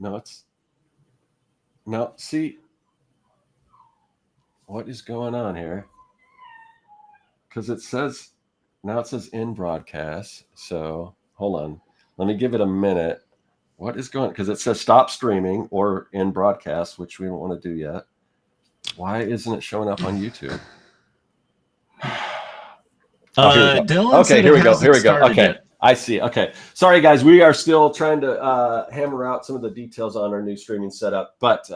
No, it's no. See, what is going on here? Because it says in broadcast. So hold on. Let me give it a minute. What is going? Because it says stop streaming or in broadcast, which we don't want to do yet. Why isn't it showing up on YouTube? Okay, here we go. Okay, yet. I see. Okay, sorry guys, we are still trying to hammer out some of the details on our new streaming setup. But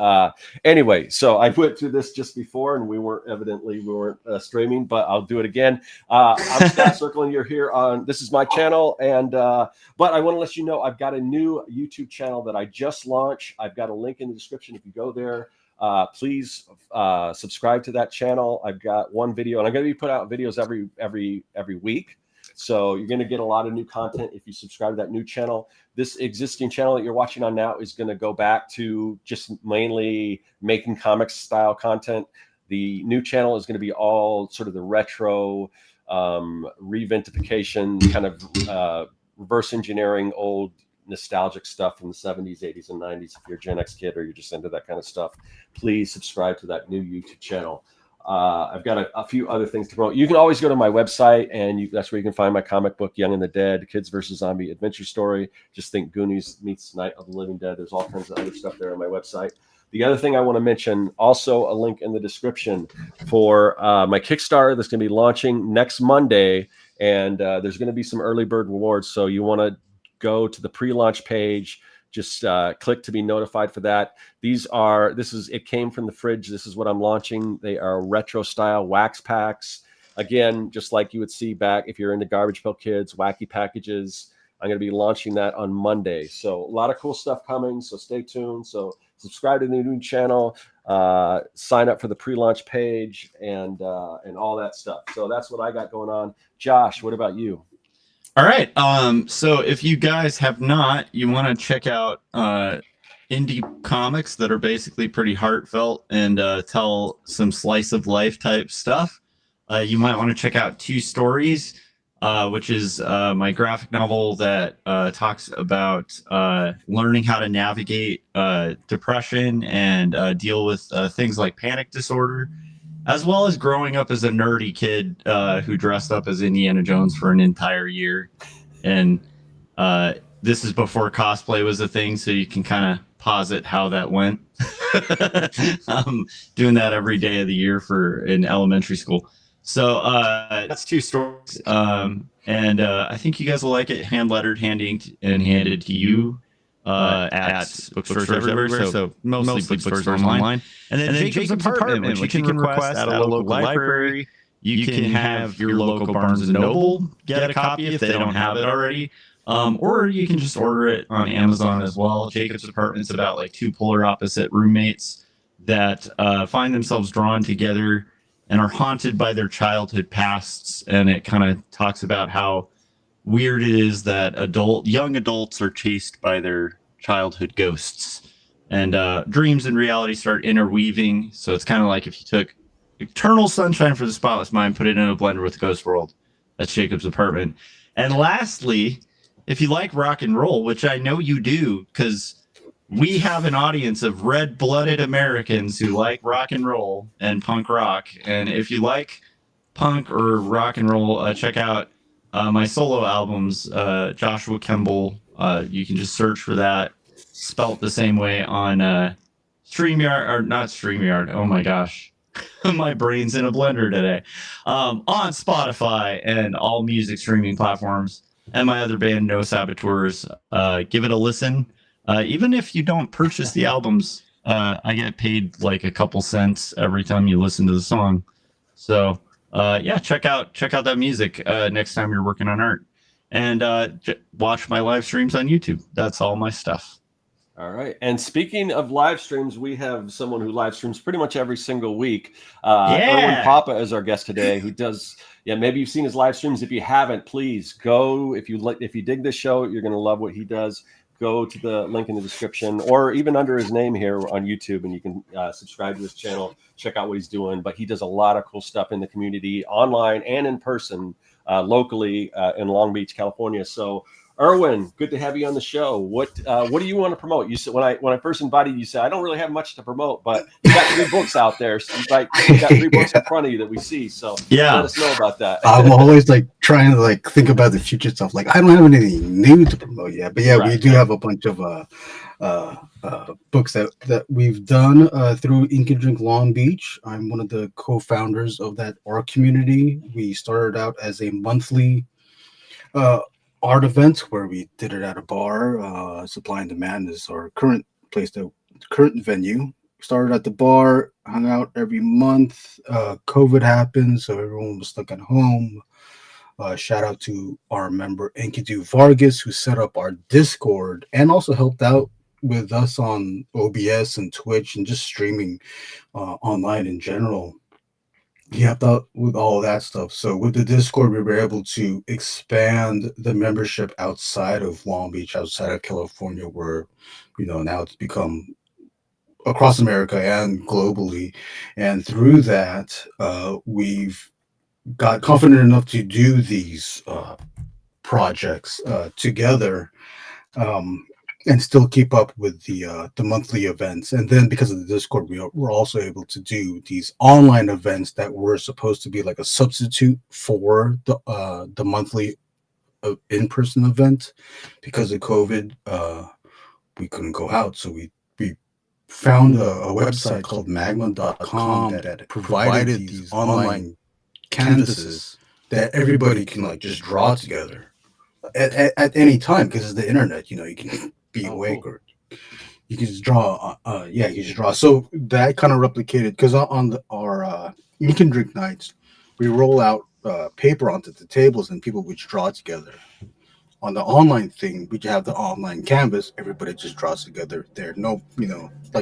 anyway, so I went through this just before, and we weren't streaming, but I'll do it again. I'm Scott Circle, and you're here on. This is my channel, and but I want to let you know I've got a new YouTube channel that I just launched. I've got a link in the description if you go there. Please subscribe to that channel. I've got one video, and I'm going to be putting out videos every week. So you're going to get a lot of new content if you subscribe to that new channel. This existing channel that you're watching on now is going to go back to just mainly making comics style content. The new channel is going to be all sort of the retro reventification, kind of reverse engineering old nostalgic stuff from the 70s, 80s, and 90s. If you're a Gen X kid or you're just into that kind of stuff, please subscribe to that new YouTube channel. I've got a few other things to promote. You can always go to my website, and that's where you can find my comic book, Young and the Dead, Kids vs. Zombie Adventure Story. Just think Goonies meets Night of the Living Dead. There's all kinds of other stuff there on my website. The other thing I want to mention, also a link in the description for my Kickstarter that's going to be launching next Monday, and there's going to be some early bird rewards. So you want to go to the pre-launch page. Just click to be notified for that. It came from the fridge. This is what I'm launching. They are retro style wax packs. Again, just like you would see back if you're into Garbage Pail Kids, wacky packages. I'm going to be launching that on Monday. So a lot of cool stuff coming. So stay tuned. So subscribe to the new channel, sign up for the pre-launch page, and all that stuff. So that's what I got going on. Josh, what about you? All right. So if you guys have not, you want to check out indie comics that are basically pretty heartfelt and tell some slice of life type stuff. You might want to check out Two Stories, which is my graphic novel that talks about learning how to navigate depression and deal with things like panic disorder, as well as growing up as a nerdy kid who dressed up as Indiana Jones for an entire year. And this is before cosplay was a thing, so you can kind of posit how that went. Doing that every day of the year in elementary school. So that's Two Stories. And I think you guys will like it. Hand-lettered, handed to you. At bookstores everywhere, so mostly bookstores online. And then Jacob's Apartment, which you can request at a local library. You can have your local Barnes & Noble get a copy if they don't have it already. Or you can just order it on Amazon as well. Jacob's Apartment's about like two polar opposite roommates that find themselves drawn together and are haunted by their childhood pasts. And it kind of talks about how weird it is that young adults are chased by their childhood ghosts, and dreams and reality start interweaving. So it's kind of like if you took Eternal Sunshine for the Spotless Mind, put it in a blender with Ghost World. That's Jacob's Apartment. And lastly, if you like rock and roll, which I know you do, because we have an audience of red-blooded Americans who like rock and roll and punk rock. And if you like punk or rock and roll, check out my solo albums, Joshua Kemble. You can just search for that, spelt the same way on StreamYard, or not StreamYard. Oh my gosh, my brain's in a blender today. On Spotify and all music streaming platforms, and my other band, No Saboteurs. Give it a listen. Even if you don't purchase the albums, I get paid like a couple cents every time you listen to the song. So. Yeah, check out that music next time you're working on art, and watch my live streams on YouTube. That's all my stuff. All right. And speaking of live streams, we have someone who live streams pretty much every single week. Erwin Papa is our guest today, who does. Yeah, maybe you've seen his live streams. If you haven't, please go. If you dig this show, you're going to love what he does. Go to the link in the description, or even under his name here on YouTube, and you can subscribe to his channel, check out what he's doing. But he does a lot of cool stuff in the community, online and in person, locally in Long Beach, California. So Erwin, good to have you on the show. What do you want to promote? You said when I first invited you, you said I don't really have much to promote, but you got 3 books out there. So you got 3 books in front of you that we see. So let us know about that. I'm always like trying to like think about the future stuff. Like I don't have anything new to promote yet, but yeah, we do have a bunch of books that we've done through Ink and Drink Long Beach. I'm one of the co-founders of that art community. We started out as a monthly art event where we did it at a bar. Supply and Demand is our current current venue. Started at the bar, hung out every month. COVID happened, so everyone was stuck at home. Shout out to our member Enkidu Vargas, who set up our Discord and also helped out with us on OBS and Twitch and just streaming online in general. He helped out with all of that stuff. So with the Discord, we were able to expand the membership outside of Long Beach, outside of California, where, now it's become across America and globally. And through that, we've got confident enough to do these projects together. And still keep up with the monthly events. And then because of the Discord, we're also able to do these online events that were supposed to be like a substitute for the monthly in-person event. Because of COVID, we couldn't go out, so we found a website called magma.com that provided these online canvases that everybody can like just draw together at any time, because it's the internet. You can be awake or you can just draw. You can just draw. So that kind of replicated, because on our Ink and Drink nights, we roll out paper onto the tables and people would draw together. On the online thing, we have the online canvas. Everybody just draws together. There are no,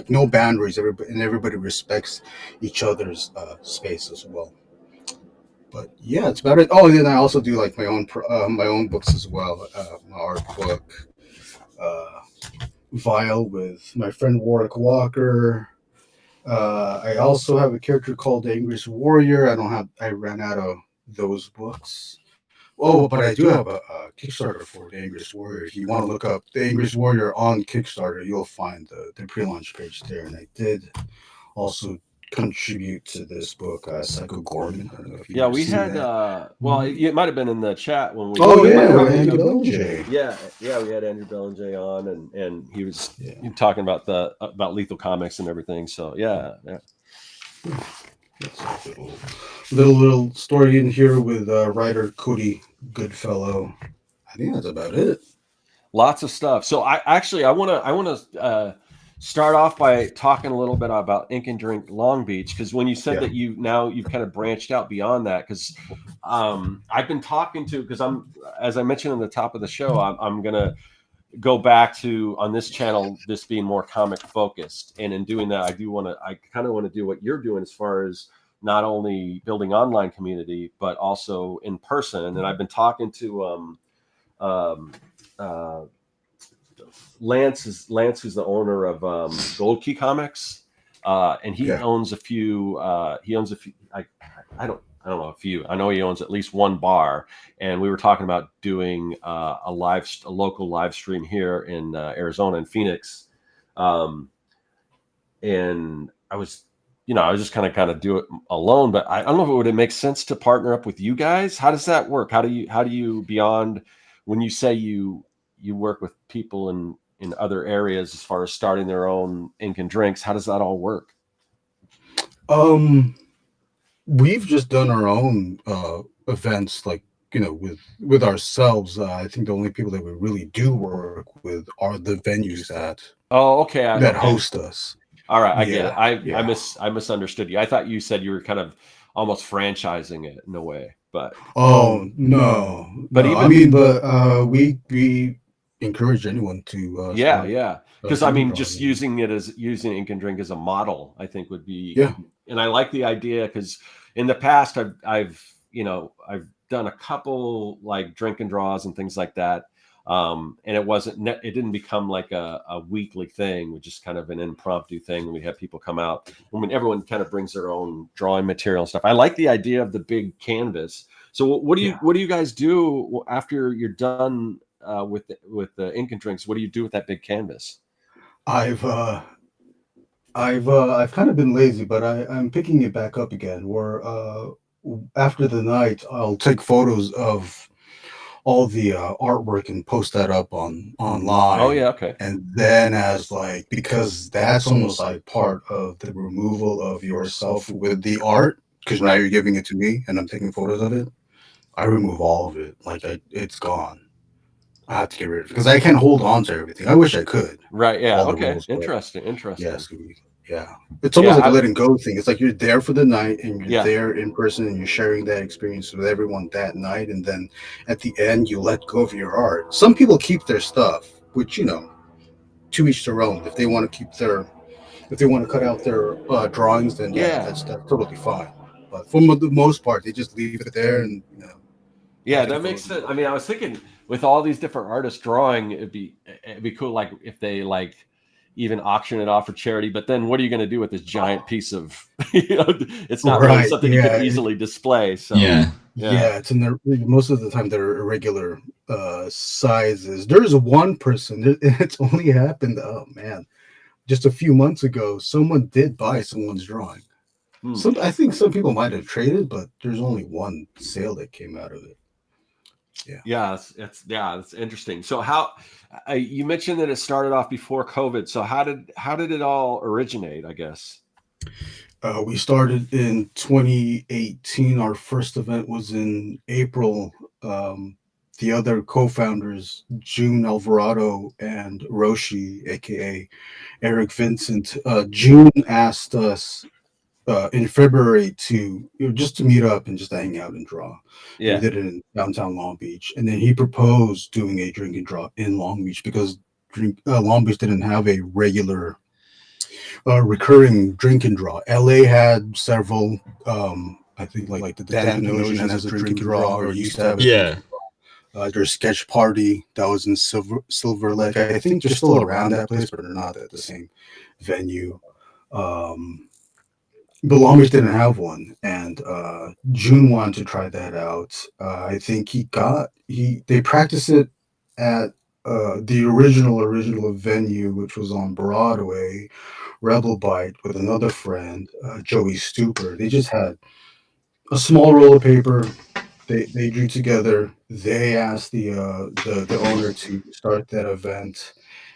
no boundaries. Everybody respects each other's space as well. But yeah, it's about it. Oh, and then I also do like my own books as well. My art book, Vile, with my friend Warwick Walker. I also have a character called the Angriest Warrior. I ran out of those books. Oh, but I do have a Kickstarter for the Angriest Warrior. If you want to look up the Angriest Warrior on Kickstarter, you'll find the pre-launch page there. And I did also contribute to this book, Psycho Gorman. I don't know if you we had it might have been in the chat when we Andrew Bellinger. we had Andrew Bellinger on, and he was talking about about Lethal Comics and everything. So That's a little story in here with writer Cody Goodfellow. I think that's about it. Lots of stuff. So I want to start off by talking a little bit about Ink and Drink Long Beach, because when you said that you've kind of branched out beyond that, because I've been talking to, because as I mentioned in the top of the show, I'm gonna go back to, on this channel, this being more comic focused, and in doing that, I kind of want to do what you're doing as far as not only building online community but also in person. And then I've been talking to Lance, who's the owner of Gold Key Comics, and he owns a few. I don't know a few. I know he owns at least one bar, and we were talking about doing a local live stream here in Arizona, in Phoenix, and I was just kind of do it alone. But I don't know if it would make sense to partner up with you guys. How does that work? How do you beyond when you say you work with people in other areas as far as starting their own ink and drinks? How does that all work? We've just done our own events, like, with ourselves. I think the only people that we really do work with are the venues that host us. All right, I get it. I misunderstood you. I thought you said you were kind of almost franchising it in a way, but no. We encourage anyone to because just using Ink and Drink as a model, I think would be and I like the idea, because in the past I've done a couple like drink and draws and things like that, and it didn't become like a weekly thing, which is kind of an impromptu thing when we have people come out. Everyone kind of brings their own drawing material and stuff. I like the idea of the big canvas. So what do you guys do after you're done with the ink and drinks? What do you do with that big canvas? I've I've kind of been lazy, but I'm picking it back up again. Where after the night, I'll take photos of all the artwork and post that up on Oh online. yeah, okay. And then as like, because that's almost like part of the removal of yourself with the art, because now you're giving it to me and I'm taking photos of it. I remove all of it. Like it's gone. I have to get rid of it because I can't hold on to everything. I wish I could. Right. Yeah. All the Okay. rules, but Interesting. Interesting. yes, yeah. It's almost Yeah. like a letting go thing. It's like you're there for the night and you're Yeah. there in person and you're sharing that experience with everyone that night. And then at the end, you let go of your art. Some people keep their stuff, which, you know, to each their own. If they want to keep their, if they want to cut out their drawings, then yeah, Yeah. that's totally fine. But for the most part, they just leave it there and, you know. Yeah, that makes sense. I mean, I was thinking with all these different artists drawing, it'd be cool, like if they like even auction it off for charity. But then, what are you going to do with this giant piece of? You know, it's not really something you could easily display. So yeah, it's in there. Most of the time, they're irregular sizes. There's one person. It's only happened. Oh man, just a few months ago, someone did buy someone's drawing. I think some people might have traded, but there's only one sale that came out of it. Yeah, it's interesting. So how you mentioned that it started off before COVID. So how did it all originate, I guess? We started in 2018. Our first event was in April. The other co-founders, June Alvarado and Roshi, aka Eric Vincent, June asked us in February to just to meet up and just to hang out and draw. Yeah. We did it in downtown Long Beach, and then he proposed doing a drink and draw in Long Beach because Long Beach didn't have a regular recurring drink and draw. LA had several. I think like the Damp Ocean has a drink and draw, or used to have a drink and draw. There's Sketch Party that was in Silver Lake. I think they're still around that place, but they're not at the same venue. But Long Beach didn't have one, and June wanted to try that out. I think they practiced it at the original venue, which was on Broadway, Rebel Bite, with another friend, Joey Stupor. They just had a small roll of paper. They drew together. They asked the owner to start that event.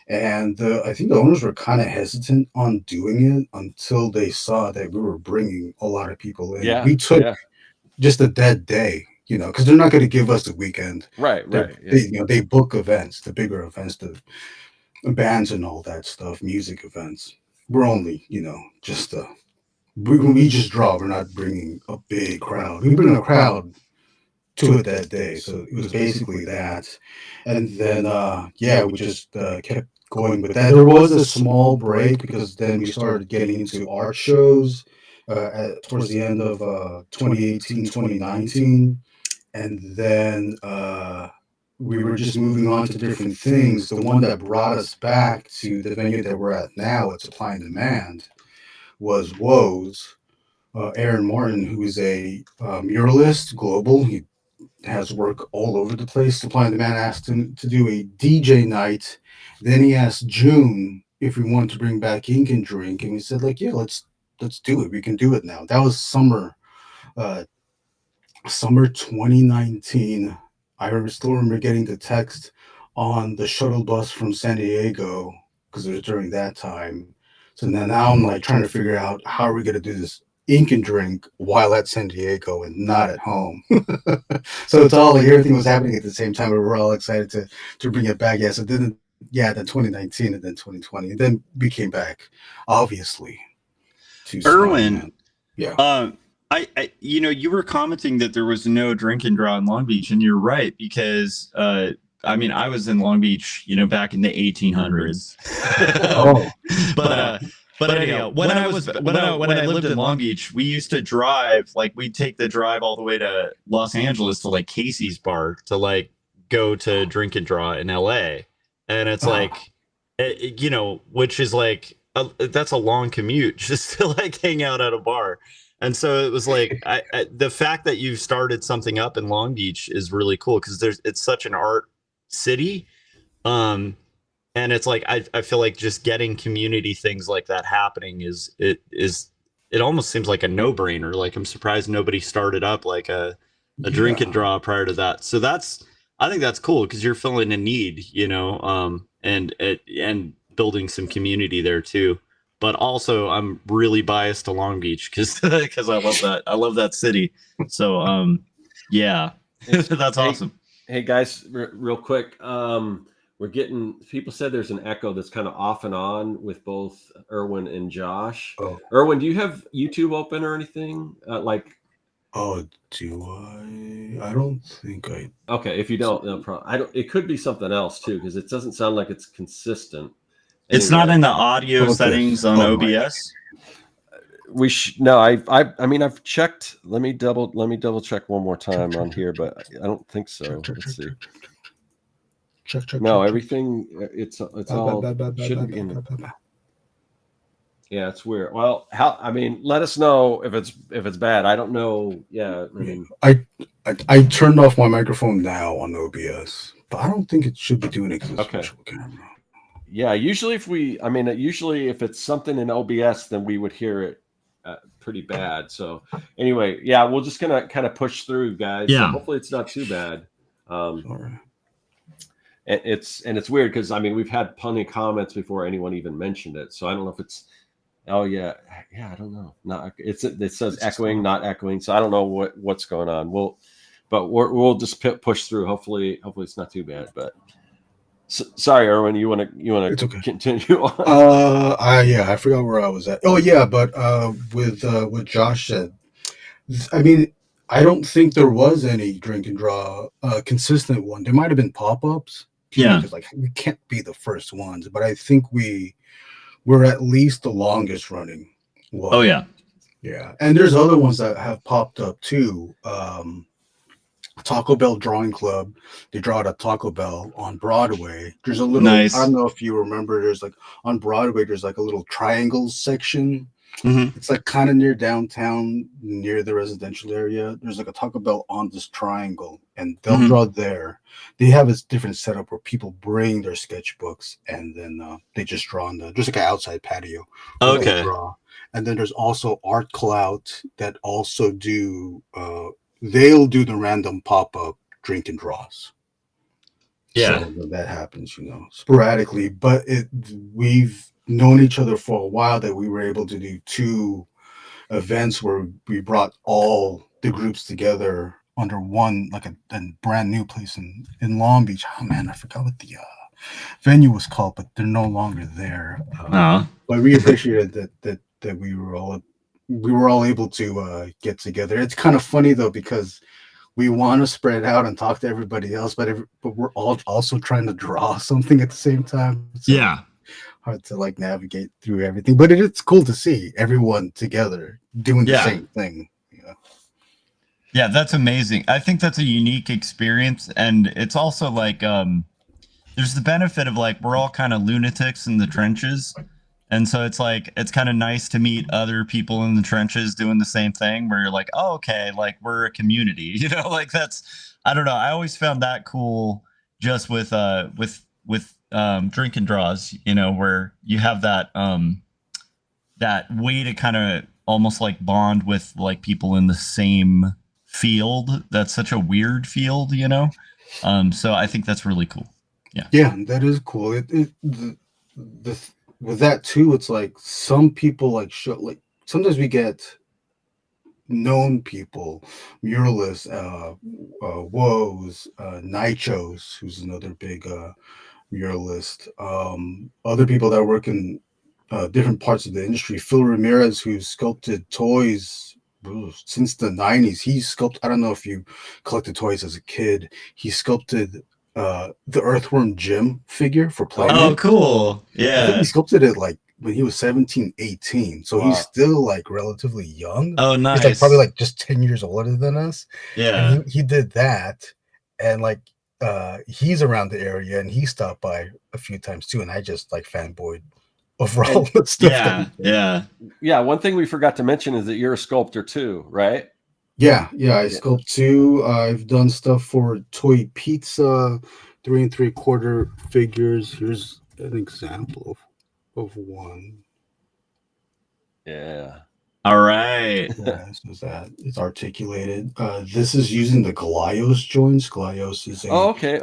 And I think the owners were kind of hesitant on doing it until they saw that we were bringing a lot of people in. Yeah, we took just a dead day, you know, because they're not going to give us the weekend. Right. They book events, the bigger events, the bands and all that stuff, music events. We're only, you know, just we just draw. We're not bringing a big crowd. We bring a crowd to it that day, so it was basically that. And then we just kept going with that. There was a small break because then we started getting into art shows towards the end of 2018, 2019. And then we were just moving on to different things. The one that brought us back to the venue that we're at now at Supply and Demand was Woes. Aaron Martin, who is a muralist, global. He has work all over the place. Supply and Demand asked him to do a DJ night. Then he asked June if we wanted to bring back Ink and Drink, and we said, like, yeah, let's do it. We can do it now. That was summer 2019. I still remember getting the text on the shuttle bus from San Diego because it was during that time. So now I'm like trying to figure out how are we going to do this Ink and Drink while at San Diego and not at home. So it's all like everything was happening at the same time. We were all excited to bring it back. Yes, it didn't. Yeah, then 2019 and then 2020, and then we came back, obviously. To Erwin, yeah. I you know, you were commenting that there was no drink and draw in Long Beach, and you're right because I mean, I was in Long Beach, you know, back in the 1800s. But anyhow, when I lived in Long Beach, we used to drive, like we'd take the drive all the way to Los Angeles to like Casey's bar to like go to drink and draw in LA. And it's like, you know, which is like, that's a long commute just to like hang out at a bar. And so it was like, the fact that you've started something up in Long Beach is really cool because it's such an art city. And it's like I feel like just getting community things like that happening it almost seems like a no-brainer. Like I'm surprised nobody started up like a drink and draw prior to that. So I think that's cool because you're filling a need, and building some community there too. But also I'm really biased to Long Beach because I love that city. So yeah, that's awesome. Hey guys, real quick. We're getting people said there's an echo that's kind of off and on with both Erwin and Josh. Oh. Erwin, do you have YouTube open or anything? Oh, do I? I don't think I. Okay, if you don't, no problem. I don't. It could be something else too because it doesn't sound like it's consistent. It's not in the audio settings on OBS. No, I mean I've checked. Let me double check one more time on here, but I don't think so. Let's see. Check. No, everything. It's all shouldn't be in there. Yeah, it's weird. Well, I mean, let us know if it's bad. I don't know. Yeah, I mean, I turned off my microphone now on OBS, but I don't think it should be doing it. Okay. Yeah, usually if it's something in OBS, then we would hear it pretty bad. So anyway, yeah, we're just gonna kind of push through, guys. Yeah. So hopefully it's not too bad. All right. And it's weird because I mean we've had plenty of comments before anyone even mentioned it. So I don't know if it's I don't know. It says echoing, not echoing. So I don't know what's going on. We'll just push through. Hopefully it's not too bad. But sorry, Erwin, you want to continue on? I forgot where I was at. Oh yeah, but with what Josh said, I mean, I don't think there was any drink and draw consistent one. There might have been pop-ups. Yeah, like we can't be the first ones, but I think we're at least the longest running one. Oh yeah, and there's other ones that have popped up too. Taco Bell Drawing Club, they draw at a Taco Bell on Broadway. There's a little nice. I don't know if you remember, there's like on Broadway there's like a little triangle section. Mm-hmm. It's like kind of near downtown, near the residential area. There's like a Taco Bell on this triangle, and they'll draw there. They have a different setup where people bring their sketchbooks, and then they just draw on there's like an outside patio. Okay. And then there's also Art Cloud that also do. They'll do the random pop-up drink and draws. Yeah, so that happens, sporadically. But we've known each other for a while that we were able to do 2 events where we brought all the groups together under one, like a brand new place in Long Beach. Oh man, I forgot what the venue was called, but they're no longer there. But we appreciated that we were all able to get together. It's kind of funny though because we want to spread out and talk to everybody else, but we're all also trying to draw something at the same time. So yeah. Hard to like navigate through everything, but it's cool to see everyone together doing the same thing. Yeah, that's amazing. I think that's a unique experience, and it's also like there's the benefit of like we're all kind of lunatics in the trenches, and so it's like it's kind of nice to meet other people in the trenches doing the same thing where you're like, oh, okay, like we're a community, like that's I don't know. I always found that cool just with drink and draws, where you have that that way to kind of almost like bond with like people in the same field. That's such a weird field, so I think that's really cool. Yeah, that is cool. With that too, it's like some people like sometimes we get known people, muralists, Woes, Nichos, who's another big muralist, other people that work in different parts of the industry. Phil Ramirez, who sculpted toys since the 90s. He sculpted, I don't know if you collected toys as a kid, he sculpted the Earthworm Jim figure for Playmate. Oh, cool. Yeah. I think he sculpted it like when he was 17, 18. So he's still like relatively young. Oh, nice. He's like probably like just 10 years older than us. Yeah. And he did that. And like, he's around the area and he stopped by a few times too. And I just like fanboyed over all the stuff. Yeah. One thing we forgot to mention is that you're a sculptor too, right? Yeah. I sculpt too. I've done stuff for Toy Pizza, 3 3/4 figures. Here's an example of one. Yeah. All right. Yeah, so that it's articulated. This is using the Glios joints. Glios is a Oh, okay.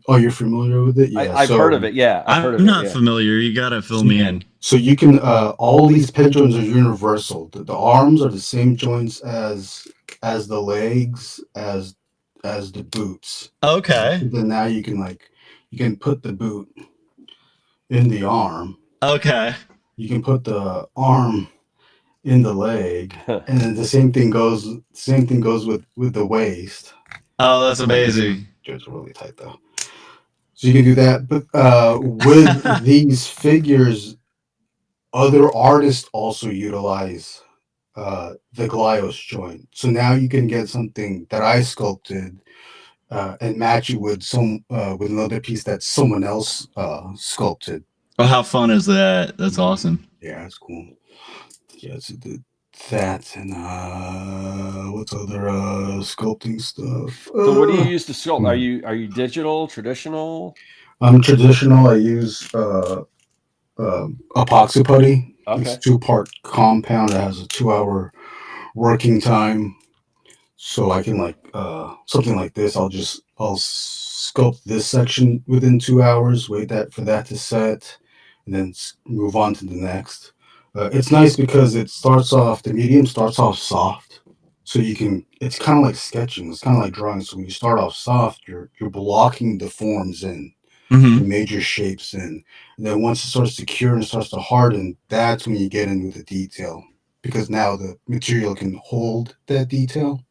oh, you're familiar with it? Yeah, I've heard of it. Yeah, I've heard I'm of not it. Yeah. familiar. You gotta fill me in. So you can all these pin joints are universal. The arms are the same joints as the legs, as the boots. Okay. Then now you can put the boot in the arm. Okay. You can put the arm in the leg, and then the same thing goes with the waist. Oh, that's amazing. It's really tight though. So you can do that, but with these figures, other artists also utilize the Glios joint. So now you can get something that I sculpted and match it with with another piece that someone else sculpted. Oh, how fun is that? That's awesome. Yeah, it's cool. Yeah, so that and what's other sculpting stuff. So what do you use to sculpt? Are you digital, traditional? I'm traditional. I use epoxy putty. Okay. It's 2-part compound. It has a 2-hour working time. So I can something like this. I'll sculpt this section within 2 hours. Wait for that to set, and then move on to the next. It's nice because the medium starts off soft, so it's kind of like sketching. It's kind of like drawing. So when you start off soft, you're blocking the forms in, the major shapes in. And then once it starts to cure and starts to harden, that's when you get into the detail, because now the material can hold that detail.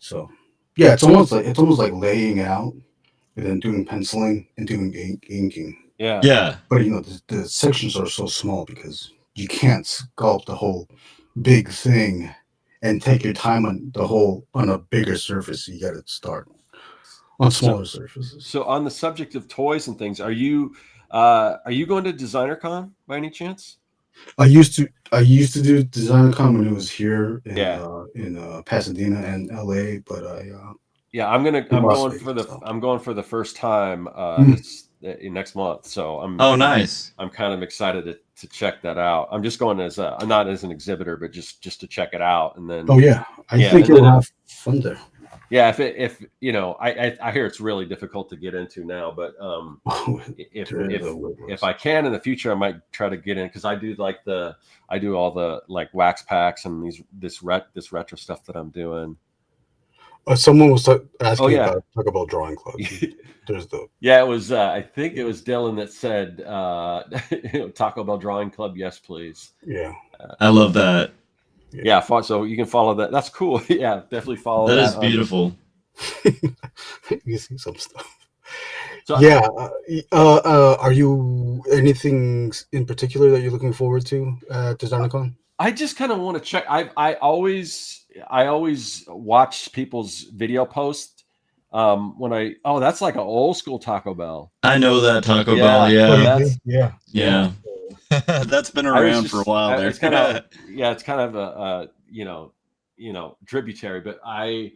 So yeah, it's almost like laying out and then doing penciling and doing inking. Yeah. Yeah. But the sections are so small because you can't sculpt the whole big thing and take your time on a bigger surface. You got to start on smaller surfaces. So on the subject of toys and things, are you going to DesignerCon by any chance? I used to do DesignerCon when it was here in Pasadena and LA, but I'm going for the first time next month. So nice. I'm kind of excited to check that out. I'm just going as not as an exhibitor, but just to check it out. And then I think you'll have fun there. Yeah, if I hear it's really difficult to get into now, but if I can in the future, I might try to get in, because I do all the like wax packs and this retro stuff that I'm doing. Someone was asking talk about drawing clubs. There's it was I think it was Dylan that said Taco Bell Drawing Club, yes please. Yeah, I love that. Yeah, so you can follow that. That's cool. Yeah, definitely follow that. That is beautiful. You see some stuff. So, are you anything in particular that you're looking forward to at DesignerCon? I just kind of want to check. I always watch people's video posts that's like an old school Taco Bell. I know that Taco Bell. Yeah. That's been around for a while there. It's kind of it's kind of a tributary, but I've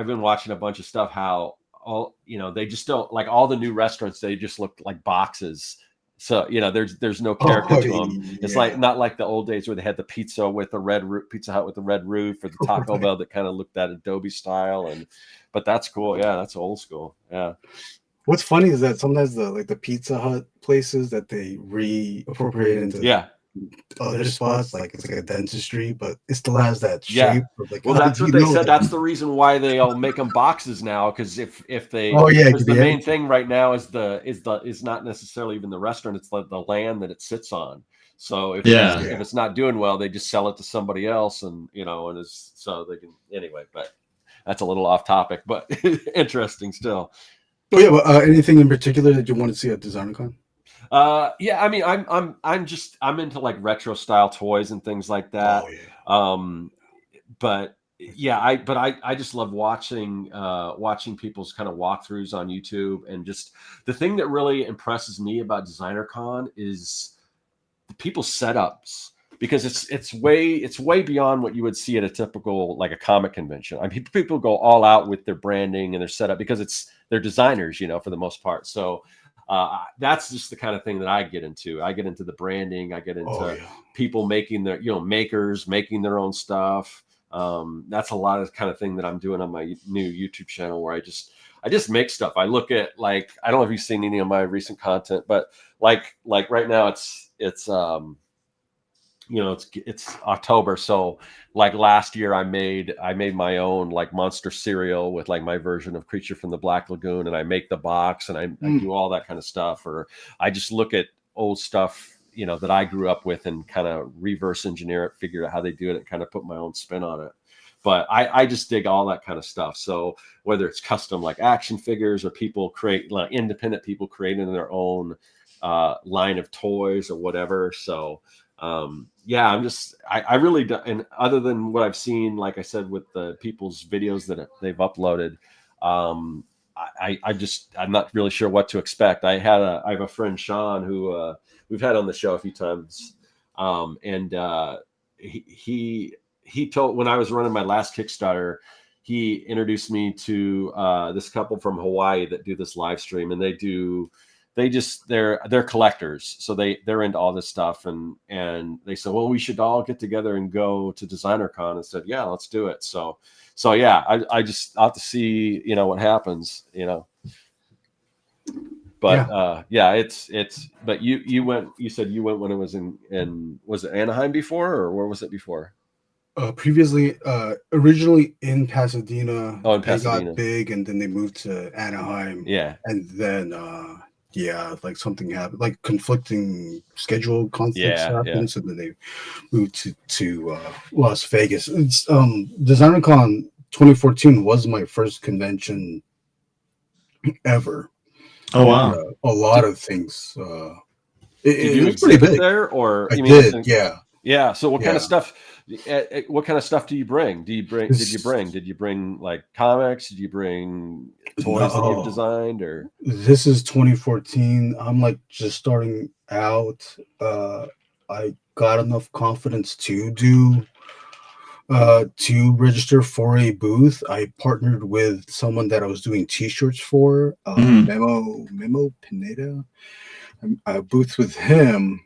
been watching a bunch of stuff, how they just don't, like, all the new restaurants, they just look like boxes. So there's no character to them. Yeah. It's like not like the old days where they had the pizza with the red roof, Pizza Hut with the red roof, or the Taco Bell that kind of looked that Adobe style. But that's cool. Yeah, that's old school. Yeah. What's funny is that sometimes the Pizza Hut places that they reappropriate into other spots, like it's like a dentistry, but it still has that shape. Well, that's what they said. That's the reason why they all make them boxes now, because if they because the main thing right now is not necessarily even the restaurant, it's the land that it sits on. So if it's not doing well, they just sell it to somebody else, and so they can anyway. But that's a little off topic, but interesting still. Oh yeah, but anything in particular that you want to see at DesignerCon? I mean, I'm into like retro style toys and things like that. Oh, yeah. But I just love watching people's kind of walkthroughs on YouTube, and just the thing that really impresses me about DesignerCon is the people's setups. because it's way beyond what you would see at a typical like a comic convention. I mean, people go all out with their branding and their setup because they're designers, for the most part. So that's just the kind of thing that I get into. I get into the branding. I get into people making their, makers making their own stuff. That's a lot of the kind of thing that I'm doing on my new YouTube channel, where I just make stuff. I look at, like, I don't know if you've seen any of my recent content, but like right now it's October. So like last year I made my own like monster cereal with like my version of Creature from the Black Lagoon, and I make the box and I do all that kind of stuff. Or I just look at old stuff, that I grew up with and kind of reverse engineer it, figure out how they do it and kind of put my own spin on it. But I just dig all that kind of stuff. So whether it's custom like action figures, or people create, like independent people creating their own line of toys or whatever. So I really do. And other than what I've seen, like I said, with the people's videos that they've uploaded, I'm not really sure what to expect. I have a friend, Sean, who we've had on the show a few times. He told, when I was running my last Kickstarter, he introduced me to this couple from Hawaii that do this live stream, and they're collectors. So they're into all this stuff. And they said, well, we should all get together and go to DesignerCon. And said, yeah, let's do it. So yeah, I'll have to see, what happens, but but you said you went when it was in was it Anaheim before, or where was it before? Previously, originally in Pasadena. Oh, in Pasadena. They got big, and then they moved to Anaheim. Yeah. And then, like something happened, like conflicting schedule conflicts happened. Yeah. So then they moved to Las Vegas. It's DesignerCon 2014 was my first convention ever. Oh, wow. A lot of things. Did you was pretty big there, or I did? Yeah. Yeah. So what kind of stuff? What kind of stuff do you bring? Did you bring like comics? Did you bring toys that you've designed? Or this is 2014. I'm like just starting out. I got enough confidence to register for a booth. I partnered with someone that I was doing T-shirts for, Memo Pineda. I booth with him,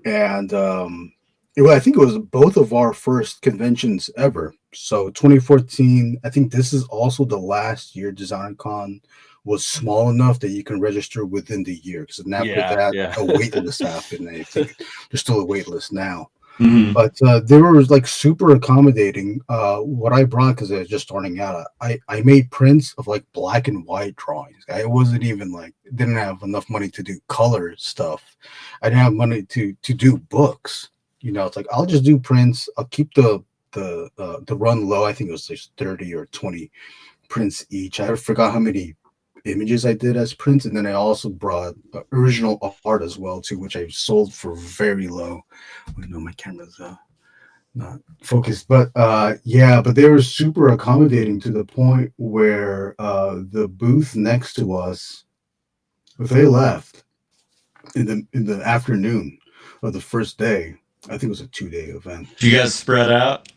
and I think it was both of our first conventions ever. So 2014, I think this is also the last year DesignerCon was small enough that you can register within the year. Because after that, a wait list happened. I think there's still a wait list now. Mm-hmm. But they were like super accommodating. What I brought, because I was just starting out, I made prints of like black and white drawings. I wasn't even didn't have enough money to do color stuff. I didn't have money to do books. It's like, I'll just do prints. I'll keep the run low. I think it was just 30 or 20 prints each. I forgot how many images I did as prints, and then I also brought original art as well too, which I sold for very low. My camera's not focused, but but they were super accommodating to the point where the booth next to us, they left in the afternoon of the first day. I think it was a 2-day event. Did you guys spread out?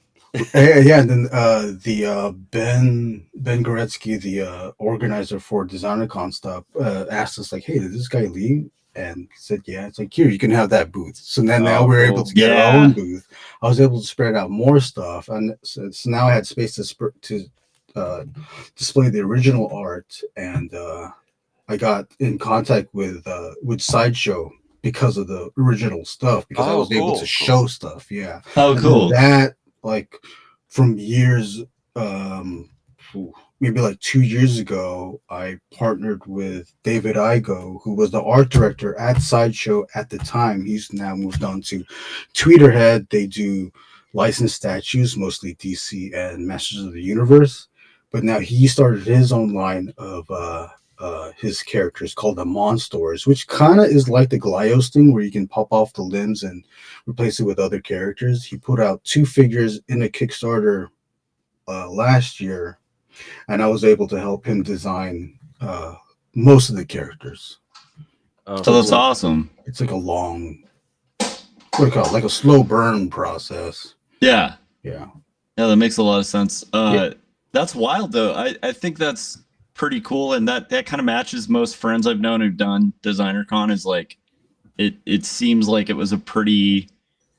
Yeah, and then the Ben Goretzky, the organizer for DesignerCon stuff, asked us like, "Hey, did this guy leave?" And said, "Yeah." It's like, "Here, you can have that booth." So then now we're able to get our own booth. I was able to spread out more stuff, and so now I had space to display the original art, and I got in contact with Sideshow because of the original stuff, because I was able to show stuff. Yeah. Oh, cool. That, from years, maybe 2 years ago, I partnered with David Igo, who was the art director at Sideshow at the time. He's now moved on to Tweeterhead. They do licensed statues, mostly DC and Masters of the Universe. But now he started his own line of his characters called the Monsters, which kind of is like the Glyos thing, where you can pop off the limbs and replace it with other characters. He put out 2 figures in a Kickstarter last year, and I was able to help him design most of the characters. So that's awesome. It's like a long what do you call it, like a slow burn process. Yeah. Yeah. Yeah, that makes a lot of sense. Yeah. That's wild though. I think that's pretty cool, and that kind of matches most friends I've known who've done Designer Con. Is like it seems like it was a pretty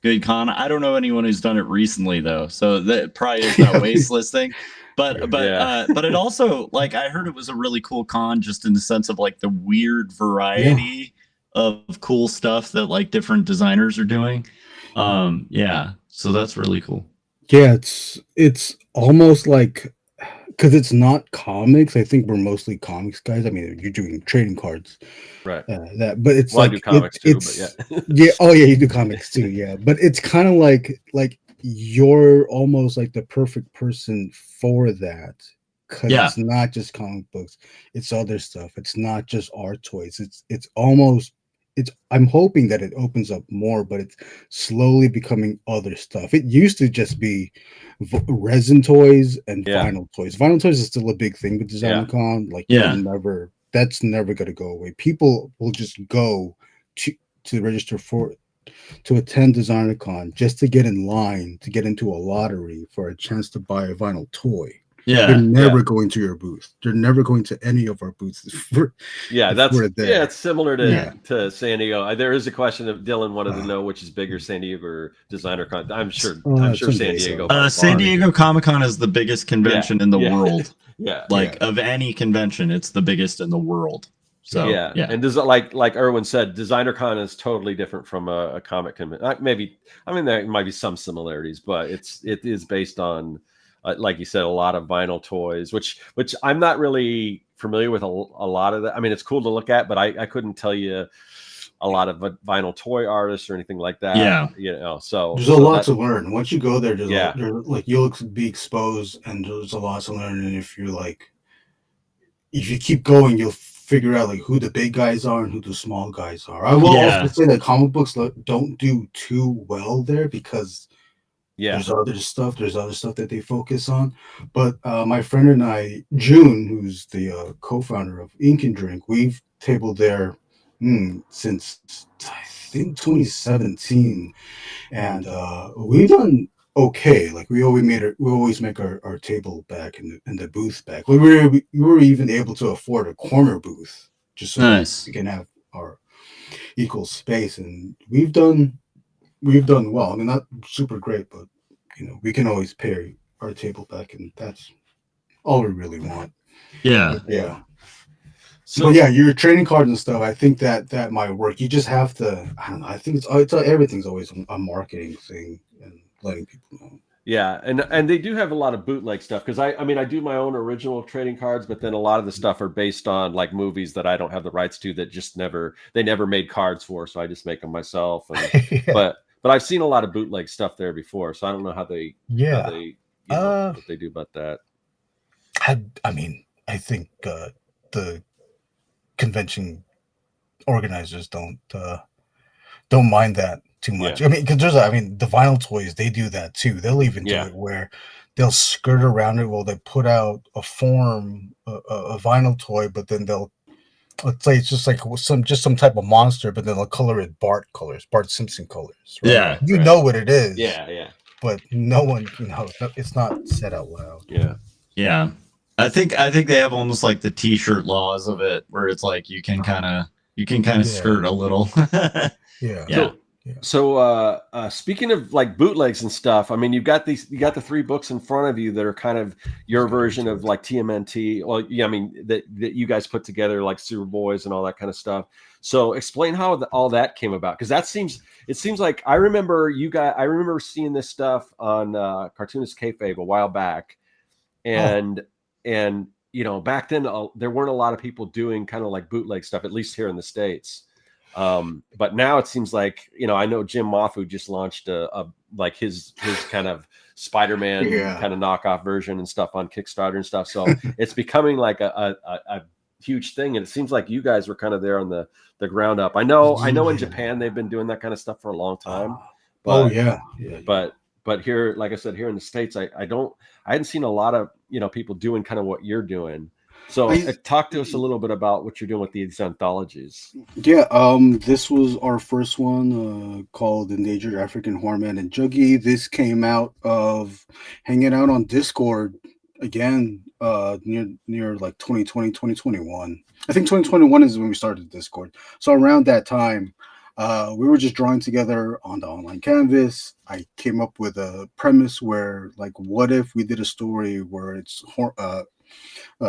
good con. I don't know anyone who's done it recently though, so that probably is that wasteless thing. But it also, like, I heard it was a really cool con just in the sense of like the weird variety of cool stuff that like different designers are doing. Yeah, so that's really cool. Yeah, it's almost like, because it's not comics. I think we're mostly comics guys. I mean, you're doing trading cards, Right. but it's Well, like I do comics too, but yeah. yeah. Oh yeah, you do comics too. Yeah, but it's kind of like you're almost like the perfect person for that, because Yeah. it's not just comic books, it's other stuff. It's not just art toys. It's almost, I'm hoping that it opens up more, but it's slowly becoming other stuff. It used to just be resin toys and Yeah. vinyl toys. Vinyl toys is still a big thing with DesignerCon. Like, Yeah. that's never going to go away. People will just go to register to attend DesignerCon just to get in line to get into a lottery for a chance to buy a vinyl toy. Yeah. They're never going to your booth. They're never going to any of our booths. It's similar Yeah. to San Diego. There is a question that Dylan wanted to know which is bigger, San Diego or Designer Con. I'm sure San Diego. San Diego Comic-Con is the biggest convention in the world. Yeah. Of any convention, it's the biggest in the world. So yeah. And does it, like Erwin said, Designer Con is totally different from a comic convention. Maybe, I mean, there might be some similarities, but it is based on, like you said, a lot of vinyl toys, which I'm not really familiar with a lot of that. I mean, it's cool to look at, but I couldn't tell you a lot of vinyl toy artists or anything like that. Yeah. So there's a lot to learn. Once you go there, Yeah. like, you'll be exposed, and there's a lot to learn. And if you keep going, you'll figure out like who the big guys are and who the small guys are. I will also say that comic books don't do too well there, because there's other stuff that they focus on. But my friend and I, June, who's the co-founder of Ink and Drink, we've tabled there since I think 2017, and we've done okay. Like, we always make our table back in the booth back. We were even able to afford a corner booth just so we can have our equal space, and we've done well. I mean, not super great, but we can always pay our table back, and that's all we really want. Yeah. So your trading cards and stuff, I think that might work. You just have to, I don't know. I think it's everything's always a marketing thing and letting people know. Yeah, and they do have a lot of bootleg stuff, because I mean, I do my own original trading cards, but then a lot of the stuff are based on like movies that I don't have the rights to, that just never made cards for, so I just make them myself. And, but I've seen a lot of bootleg stuff there before, so I don't know how they what they do about that. I mean, I think the convention organizers don't mind that too much. I mean, because the vinyl toys, they do that too. They'll even do it where they'll skirt around it. Well, they put out a vinyl toy, but then let's say it's just like some type of monster, but then they'll color it Bart Simpson colors. Right? Yeah, know what it is. Yeah. But no one, it's not said out loud. Yeah. I think they have almost like the T-shirt laws of it, where it's like you can kind of skirt a little. So speaking of like bootlegs and stuff, I mean, you got the 3 books in front of you that are kind of your version of like TMNT. Well, yeah, I mean that you guys put together, like Superboys and all that kind of stuff. So explain how all that came about, because it seems like I remember seeing this stuff on Cartoonist Kayfabe a while back, and back then there weren't a lot of people doing kind of like bootleg stuff, at least here in the States. But now it seems like, I know Jim Moffat just launched a like his kind of Spider-Man kind of knockoff version and stuff on Kickstarter and stuff. So it's becoming like a huge thing. And it seems like you guys were kind of there on the ground up. I know in Japan, they've been doing that kind of stuff for a long time. But, but here, like I said, here in the States, I hadn't seen a lot of, people doing kind of what you're doing. So talk to us a little bit about what you're doing with these anthologies. Yeah, this was our first one, called Endangered African Hornman and Juggy. This came out of hanging out on Discord again, near like 2020, 2021. I think 2021 is when we started Discord. So around that time, we were just drawing together on the online canvas. I came up with a premise where, like, what if we did a story where it's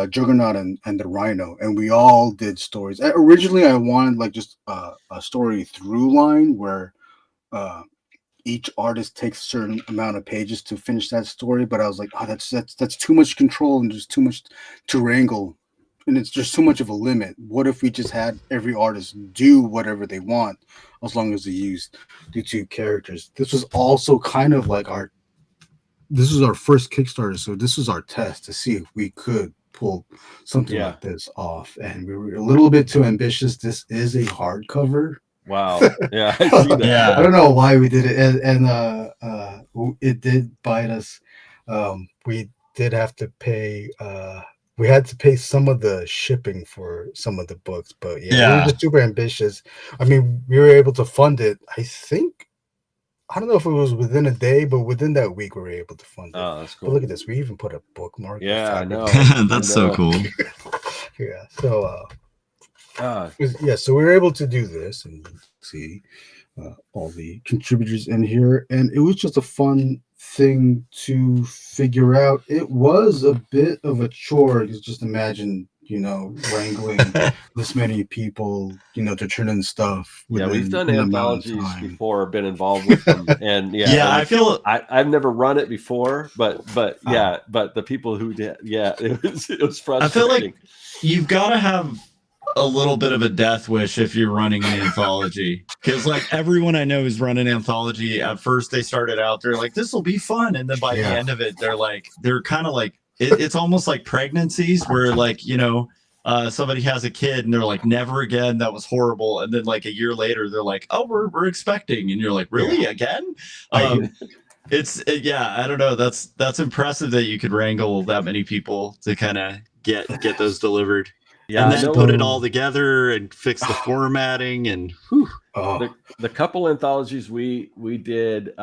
Juggernaut and the Rhino, and we all did stories. Originally, I wanted like just a story through line where each artist takes a certain amount of pages to finish that story. But I was like, oh, that's too much control and just too much to wrangle, and it's just too much of a limit. What if we just had every artist do whatever they want as long as they use the two characters? This was also kind of like this was our first Kickstarter, so this was our test to see if we could pull something like this off, and we were a little bit too ambitious. This is a hardcover. Wow. Yeah, I see that. Yeah. I don't know why we did it, and it did bite us. We did have to pay. We had to pay some of the shipping for some of the books, but we were just super ambitious. I mean, we were able to fund it. I don't know if it was within a day, but within that week, we were able to fund it. Oh, that's cool. But look at this. We even put a bookmark. Yeah, I know. That's so cool. Yeah. So, so we were able to do this, and you can see all the contributors in here, and it was just a fun thing to figure out. It was a bit of a chore. Just imagine, wrangling this many people, to turn in stuff. We've done anthologies before, been involved with them, and I feel I've never run it before, but the people who did, it was frustrating. I feel like you've got to have a little bit of a death wish if you're running an anthology, because like everyone I know who's run an anthology, at first they started out, they're like, this will be fun, and then by the end of it, they're kind of like it's almost like pregnancies where like somebody has a kid and they're like, never again, that was horrible, and then like a year later they're like, oh, we're expecting, and you're like, really, again? It's I don't know, that's impressive that you could wrangle that many people to kind of get those delivered. And then put it all together and fix the formatting and the couple anthologies we did,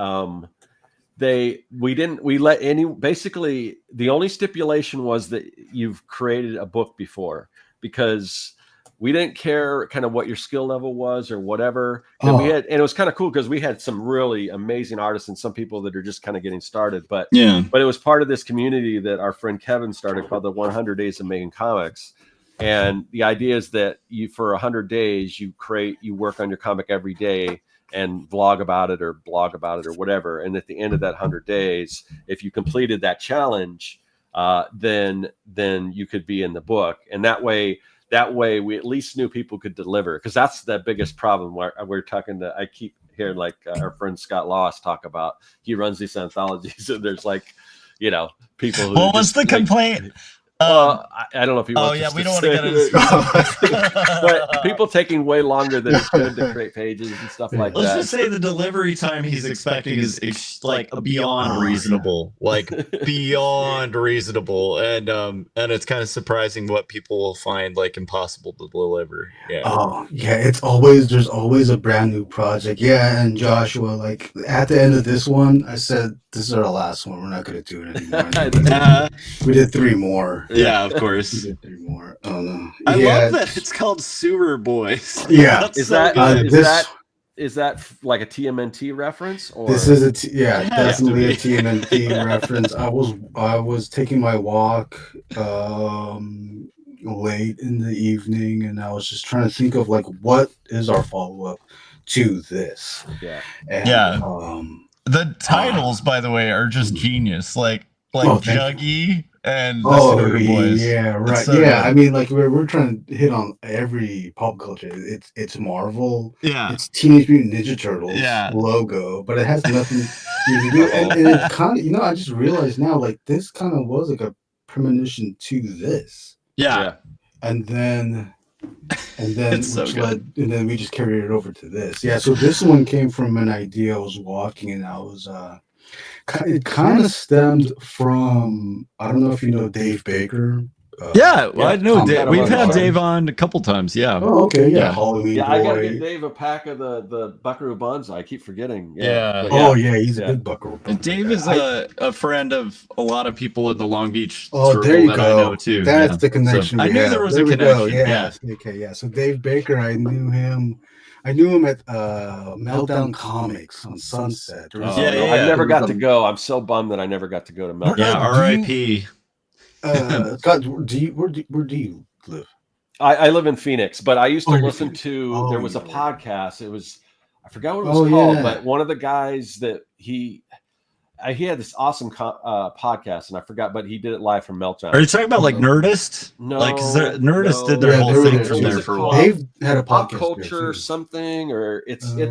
basically the only stipulation was that you've created a book before, because we didn't care kind of what your skill level was or whatever. And it was kind of cool because we had some really amazing artists and some people that are just kind of getting started, but it was part of this community that our friend Kevin started called the 100 Days of Making Comics. And the idea is that for 100 days, you work on your comic every day and vlog about it or blog about it or whatever. And at the end of that 100 days, if you completed that challenge, then you could be in the book. And that way we at least knew people could deliver, because that's the biggest problem. We're talking I keep hearing like our friend Scott Loss talk about, he runs these anthologies and there's like, people who what was the complaint? I don't know if you want we don't want to get into but people taking way longer than it's good to create pages and stuff like that. Let's just say the delivery time he's expecting is like beyond reasonable, and it's kind of surprising what people will find like impossible to deliver. There's always a brand new project. And Joshua, like at the end of this one, I said, this is our last one, we're not going to do it anymore. We did 3 more. Yeah, of course. We did 3 more. Oh no! I love that it's called Sewer Boys. Yeah, is that like a TMNT reference? Or? This is definitely a TMNT reference. I was taking my walk late in the evening, and I was just trying to think of like, what is our follow up to this? The titles, by the way, are just genius. Like Juggy and the Sewer Boys. Yeah, right. So I mean, like we're trying to hit on every pop culture. It's Marvel. Yeah. It's Teenage Mutant Ninja Turtles logo, but it has nothing to do. And it kind of, I just realized now, like this kind of was like a premonition to this. Yeah. And then we just carried it over to this. Yeah. So this one came from an idea. I was walking and I was it kind of stemmed from, I don't know if you know Dave Baker, Yeah, well, I know Tom Dave. We've had Sure. Dave on a couple times. Yeah. Oh, okay, yeah. Yeah. Halloween Yeah, Boy. I gotta get Dave a pack of the Buckaroo Buns. I keep forgetting. Yeah. But Oh yeah, he's a yeah. big buckaroo. And Dave is a friend of a lot of people in the Long Beach Oh, circle there you that go. I know too. That's yeah. the connection. So, I we knew have. there was There a we connection. go. Yeah. Okay. Yeah. So Dave Baker, I knew him. I knew him at Meltdown Comics on Sunset. There was Yeah, no, yeah, I yeah. never got to go. I'm so bummed that I never got to go to Meltdown. Yeah, Do R.I.P. God, where do you live? I live in Phoenix, but I used to Oh, you're listen Phoenix. to. Oh, There was a yeah. podcast. It was I forgot what it was Oh, called, yeah. but one of the guys that he had this awesome podcast, and I forgot, but he did it live from Meltdown. Are you talking about like Nerdist? No, like 'cause Nerdist no. did their Yeah, whole they were thing there from too. there What for a was it while. called? They've had a Pop podcast culture there, too. something, or it's been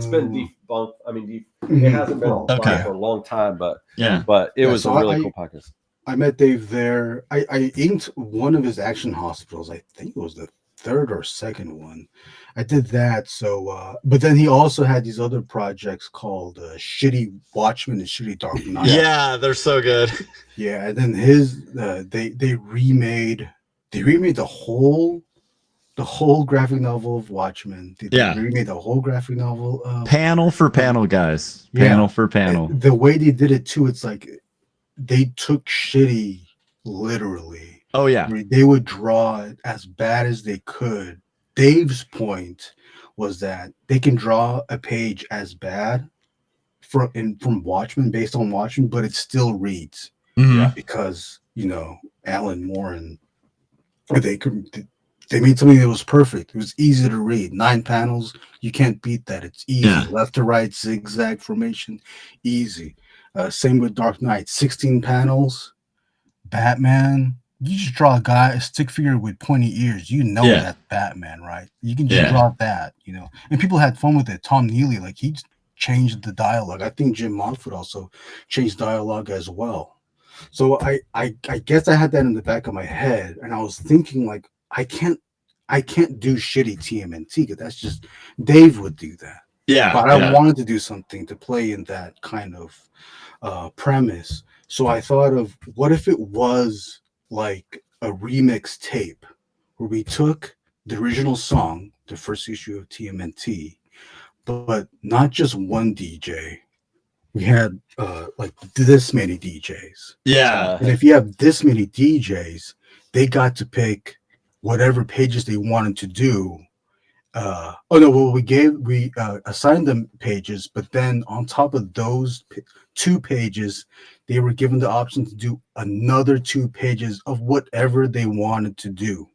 debunked. I mean, it Mhm. hasn't been Oh, live okay. for a long time, but Yeah. it was so a really cool podcast. I met Dave there. I inked one of his action hospitals. I think it was the third or second one. I did that. So, but then he also had these other projects called Shitty Watchmen and Shitty Dark Knight. Yeah, they're so good. Yeah, and then his they remade the whole graphic novel of Watchmen. They remade the whole graphic novel. Panel for panel, guys. Yeah. Panel for panel. The way they did it too, it's like they took Shitty literally. Oh yeah. They would draw it as bad as they could. Dave's point was that they can draw a page as bad from Watchmen, based on Watchmen, but it still reads. Mhm. Because Alan Moore and they made something that was perfect. It was easy to read. 9 panels, you can't beat that. It's easy. Yeah. Left to right, zigzag formation, easy. Same with Dark Knight. 16 panels. Batman. You just draw a stick figure with pointy ears. That's Batman, right? You can just draw that, And people had fun with it. Tom Neely, he changed the dialogue. I think Jim Moffat also changed dialogue as well. So I guess I had that in the back of my head, and I was thinking I can't do shitty TMNT because that's just Dave would do that. Yeah. But I wanted to do something to play in that kind of premise. So I thought of what if it was like a remix tape where we took the original song, the first issue of TMNT, but not just one DJ. We had this many DJs. Yeah. And if you have this many DJs, they got to pick whatever pages they wanted to do. We assigned them pages, but then on top of those 2 pages, they were given the option to do another 2 pages of whatever they wanted to do.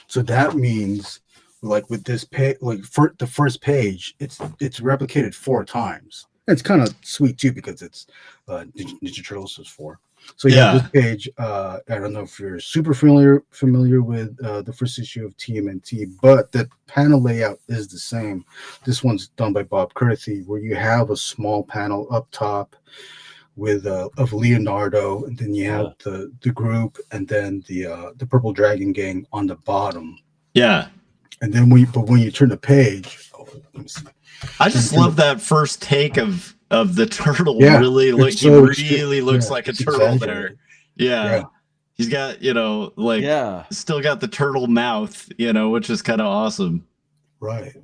So that means, with this page, for the first page, it's replicated 4 times. It's kind of sweet too because it's Ninja Turtles is 4. So this page, I don't know if you're super familiar with the first issue of TMNT, but the panel layout is the same. This one's done by Bob Kurthy, where you have a small panel up top with of Leonardo, and then you have the group, and then the Purple Dragon Gang on the bottom. Yeah. And then when you turn the page, let me see. I just love that first take of the turtle. Yeah, Really looks like a turtle there. Yeah. He's got, still got the turtle mouth, which is kind of awesome. Right.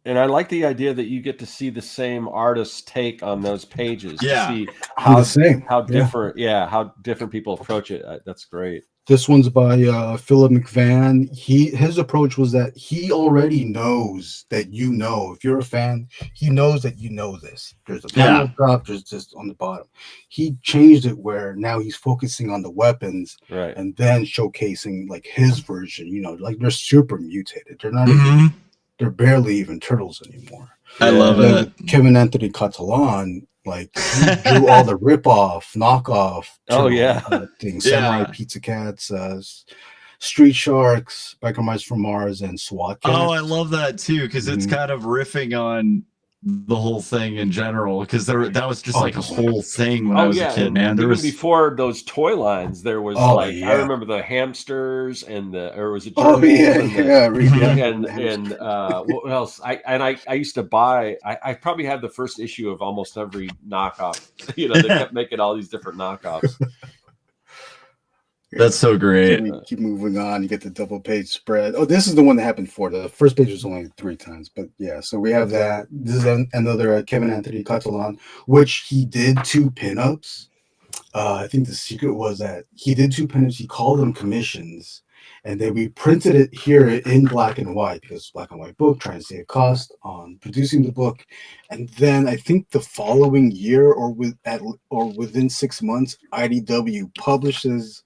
And I like the idea that you get to see the same artist's take on those pages. Yeah. To see how different people approach it. That's great. This one's by Philip McVan. His approach was that he already knows that if you're a fan, he knows that this. There's a panel drop, there's just on the bottom. He changed it where now he's focusing on the weapons, right, and then showcasing his version. They're super mutated. They're not even, they're barely even turtles anymore. I love it. Kevin Anthony Catalan, he drew all the knockoff. Things. Samurai Pizza Cats, Street Sharks, Biker Mice from Mars, and SWAT Cats. Oh, I love that too, because it's kind of riffing on the whole thing in general, because that was just a whole thing when I was a kid, man. There was before those toy lines, there was I remember the hamsters and was it what else? I used to buy. I probably had the first issue of almost every knockoff. They kept making all these different knockoffs. That's so great. So we keep moving on. You get the double page spread. Oh, this is the one that happened for the first page was only 3 times, but yeah. So we have that. This is another Kevin Anthony Catalan, which he did 2 pinups. I think the secret was that he did 2 pinups. He called them commissions, and then we printed it here in black and white because it's a black and white book, trying to save cost on producing the book. And then I think the following year or within 6 months, IDW publishes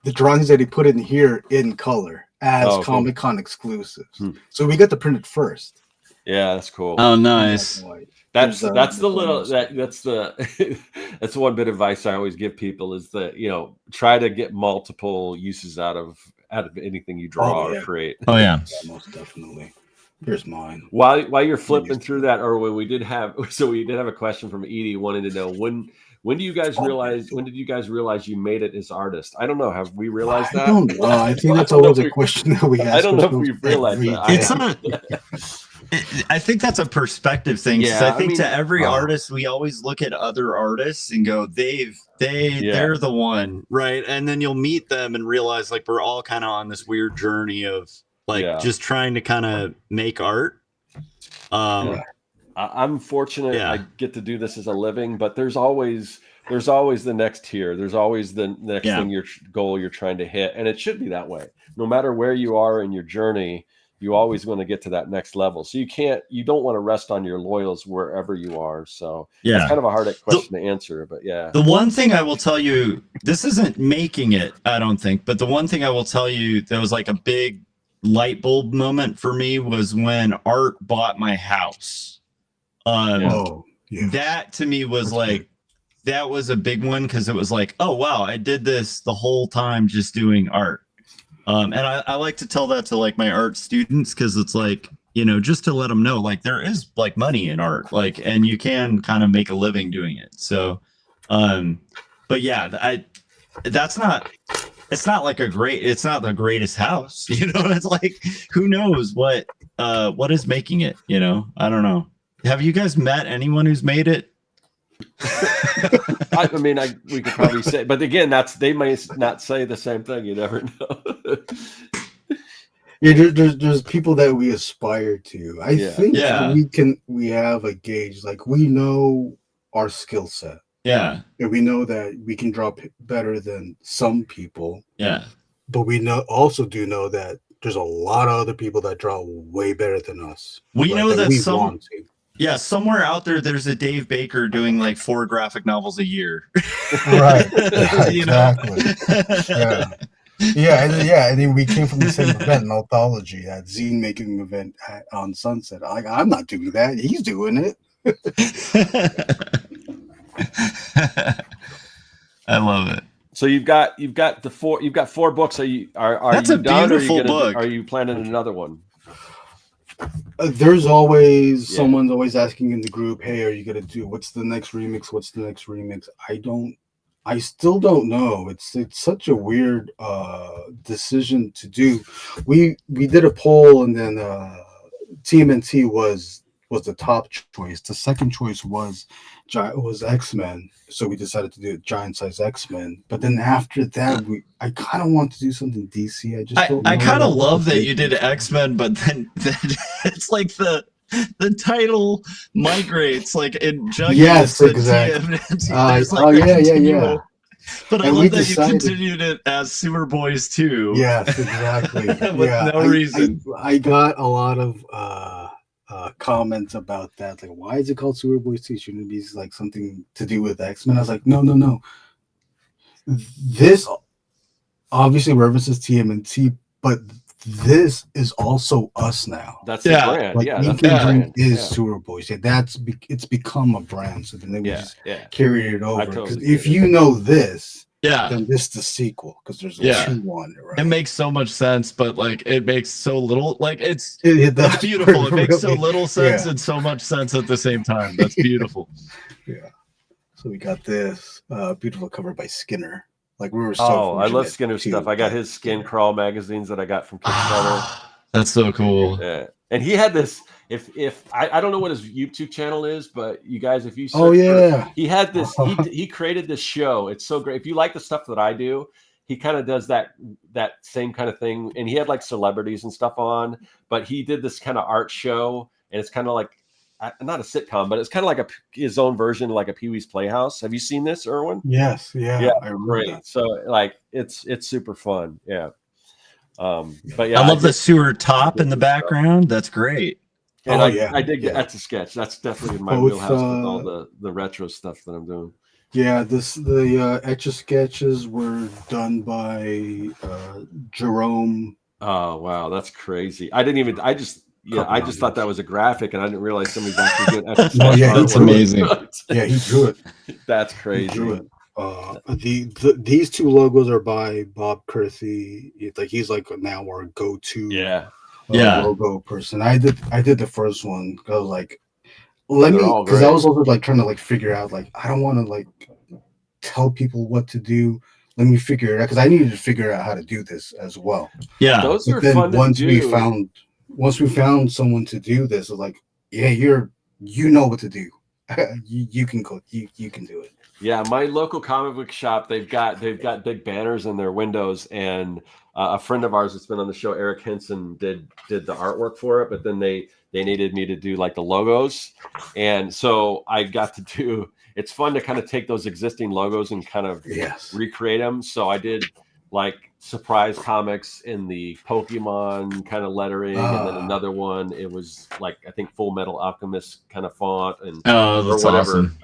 the drawings that he put in here in color as Comic-Con exclusives. So we got to print it first. Yeah, that's cool. Oh, nice. That's the little that's the that's one bit of advice I always give people is that, you know, try to get multiple uses out of anything you draw or create. Oh yeah, most definitely. Here's mine. While you're flipping through that, Erwin, we did have a question from Edie wanting to know when do you guys realize? When did you guys realize you made it as artists? I don't know. Have we realized that? I don't know. I think that's always a question that we ask. I don't know if we've realized that. I think that's a perspective thing. Yeah, I think to every artist, we always look at other artists and go, they're the one, right? And then you'll meet them and realize like we're all kind of on this weird journey of like just trying to kind of make art. I'm fortunate I get to do this as a living, but there's always the next tier. There's always the next thing goal you're trying to hit. And it should be that way. No matter where you are in your journey, you always want to get to that next level. So you don't want to rest on your laurels wherever you are. So it's kind of a hard question to answer, but yeah. The one thing I will tell you, this isn't making it, I don't think, but the one thing I will tell you that was like a big light bulb moment for me was when Art bought my house. That to me was that was a big one because it was like, oh wow, I did this the whole time just doing art. And I like to tell that to like my art students because it's like, you know, just to let them know like there is like money in art, like, and you can kind of make a living doing it. So, but yeah, it's not the greatest house, you know. It's like who knows what is making it, you know. I don't know. Have you guys met anyone who's made it? I mean, we could probably say, but again, they may not say the same thing. You never know. There's people that we aspire to. I think we have a gauge, like we know our skill set. Yeah, and we know that we can draw better than some people. Yeah, but we also do know that there's a lot of other people that draw way better than us. We know that some. Yeah, somewhere out there's a Dave Baker doing like 4 graphic novels a year. Right. Exactly. Yeah. And then we came from the same event, Anthology, that zine making event on Sunset. I'm not doing that. He's doing it. I love it. So you've got 4 books. Are you That's you a done? beautiful book. Are you planning another one? There's always someone's always asking in the group, hey, are you gonna do what's the next remix? I still don't know. It's such a weird decision to do. We did a poll and then TMNT was the top choice. The second choice was X-Men, so we decided to do giant size X-Men. But then after that, I kind of want to do something DC. I kind of love that you did X-Men, but then it's like the title migrates like in Jughead. Yes, exactly. Yeah. But I love that you continued it as Sewer Boys too. Yes, exactly. With no reason. I got a lot of comments about that, like, why is it called Sewer Boys 2? Shouldn't it be like something to do with X-Men? I was like, no. This obviously references TMNT, but this is also us now. That's the brand. Like, that's the brand is Sewer Boys. Yeah, it's become a brand. So then we just carry it over. Because if you know this, then this is the sequel, because there's a 2 on it, right? It makes so much sense, but like it makes so little. Like it's beautiful. It makes so little sense and so much sense at the same time. That's beautiful. Yeah. So we got this beautiful cover by Skinner. Like we were so. I love Skinner stuff. I got his Skin Crawl magazines that I got from Kickstarter. That's so cool. Yeah, and he had this. If I don't know what his YouTube channel is, but you guys, if you search he had this. He created this show. It's so great. If you like the stuff that I do, he kind of does that same kind of thing, and he had like celebrities and stuff on, but he did this kind of art show, and it's kind of like not a sitcom, but it's kind of like his own version, like a Pee-wee's Playhouse. Have you seen this, Erwin? Yes, yeah, I remember great. That. So like it's super fun, yeah. But yeah, I love the sewer top in the background. That's great. And I did get Etch a Sketch. That's definitely in my wheelhouse with all the retro stuff that I'm doing. Yeah, the Etch a Sketches were done by Jerome. Oh wow, that's crazy! I just thought that was a graphic, and I didn't realize somebody's actually doing Etch a Sketch. That's amazing. Yeah, he drew it. That's crazy. He drew it. These two logos are by Bob Kurthy. He's like now our go-to logo person. I did the first one. I was like, because I was also like trying to like figure out, like, I don't want to like tell people what to do. Let me figure it out, because I needed to figure out how to do this as well. Yeah, those are fun to do. Once we found someone to do this, it was like, yeah, you know what to do. you can go. You can do it. Yeah, my local comic book shop, they've got big banners in their windows, and a friend of ours that's been on the show, Eric Henson, did the artwork for it, but then they needed me to do like the logos, and so I got to do. It's fun to kind of take those existing logos and kind of recreate them. So I did like surprise comics in the Pokemon kind of lettering, and then another one, it was like, I think, Full Metal Alchemist kind of font, and that's awesome.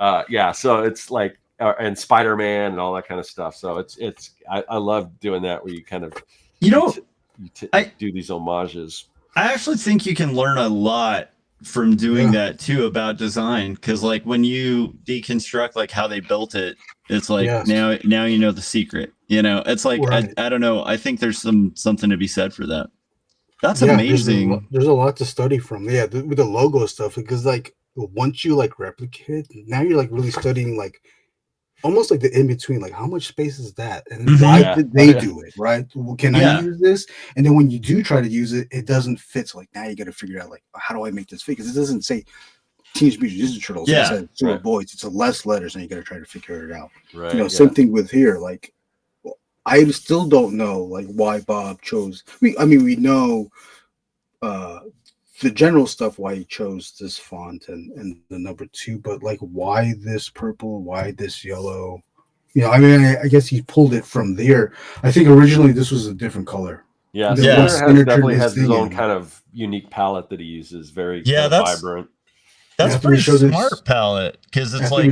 So it's like and Spider-Man and all that kind of stuff. So I love doing that, where you kind of do these homages. I actually think you can learn a lot from doing that too about design, because like when you deconstruct like how they built it, it's like now you know the secret. It's like I don't know. I think there's something to be said for that. That's amazing. There's a lot to study from. Yeah, with the logo stuff, because like once you like replicate, now you're like really studying like almost like the in between, like how much space is that, and why did they do it, right? Well, can I use this? And then when you do try to use it, it doesn't fit. So like now you got to figure out like, how do I make this fit? Because it doesn't say Teenage Mutant Ninja Turtles. It says Super Boys. It's a less letters, and you got to try to figure it out. Right. Same thing with here. Like, I still don't know like why Bob chose. We know the general stuff, why he chose this font and the number 2, but like why this purple, why this yellow? I guess he pulled it from there. I think originally this was a different color. Yeah, Skinner definitely has his own kind of unique palette that he uses. Very vibrant. That's pretty smart palette, because it's like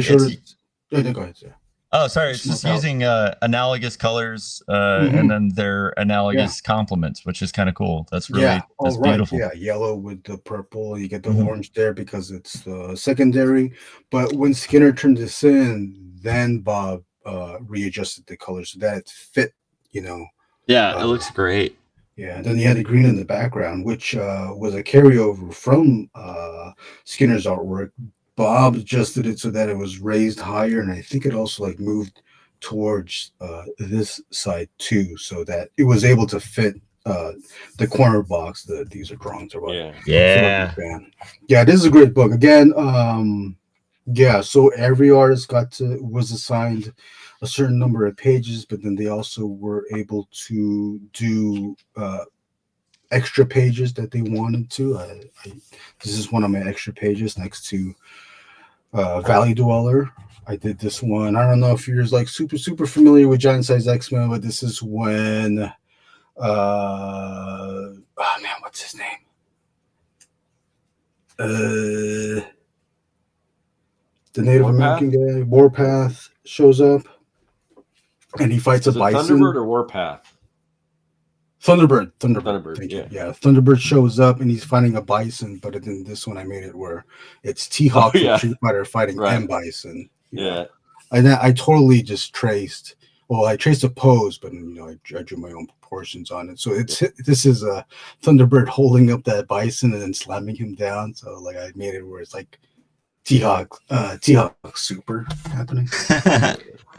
go ahead, sir. Oh, sorry. It's just using analogous colors and then their analogous complements, which is kind of cool. That's really that's beautiful. Yeah, yellow with the purple. You get the orange there because it's the secondary. But when Skinner turned this in, then Bob readjusted the colors so that it fit, Yeah, it looks great. Yeah, and then you had the green in the background, which was a carryover from Skinner's artwork. Bob adjusted it so that it was raised higher, and I think it also like moved towards this side too, so that it was able to fit the corner box that these are drawings or whatever. Yeah. This is a great book. Again, so every artist was assigned a certain number of pages, but then they also were able to do extra pages that they wanted to. This is one of my extra pages next to Valley Dweller. I did this one. I don't know if you're like super familiar with Giant Size X-Men, but this is when what's his name? The Native American guy, Warpath, shows up and he fights a bison. Thunderbird or Warpath? Thunderbird. Yeah. Thunderbird shows up and he's fighting a bison, but in this one I made it where it's T-Hawk from Street Fighter fighting M Bison. Yeah. And I totally just traced. Well, I traced a pose, but I drew my own proportions on it. So this is a Thunderbird holding up that bison and then slamming him down. So like I made it where it's like T-Hawk super happening.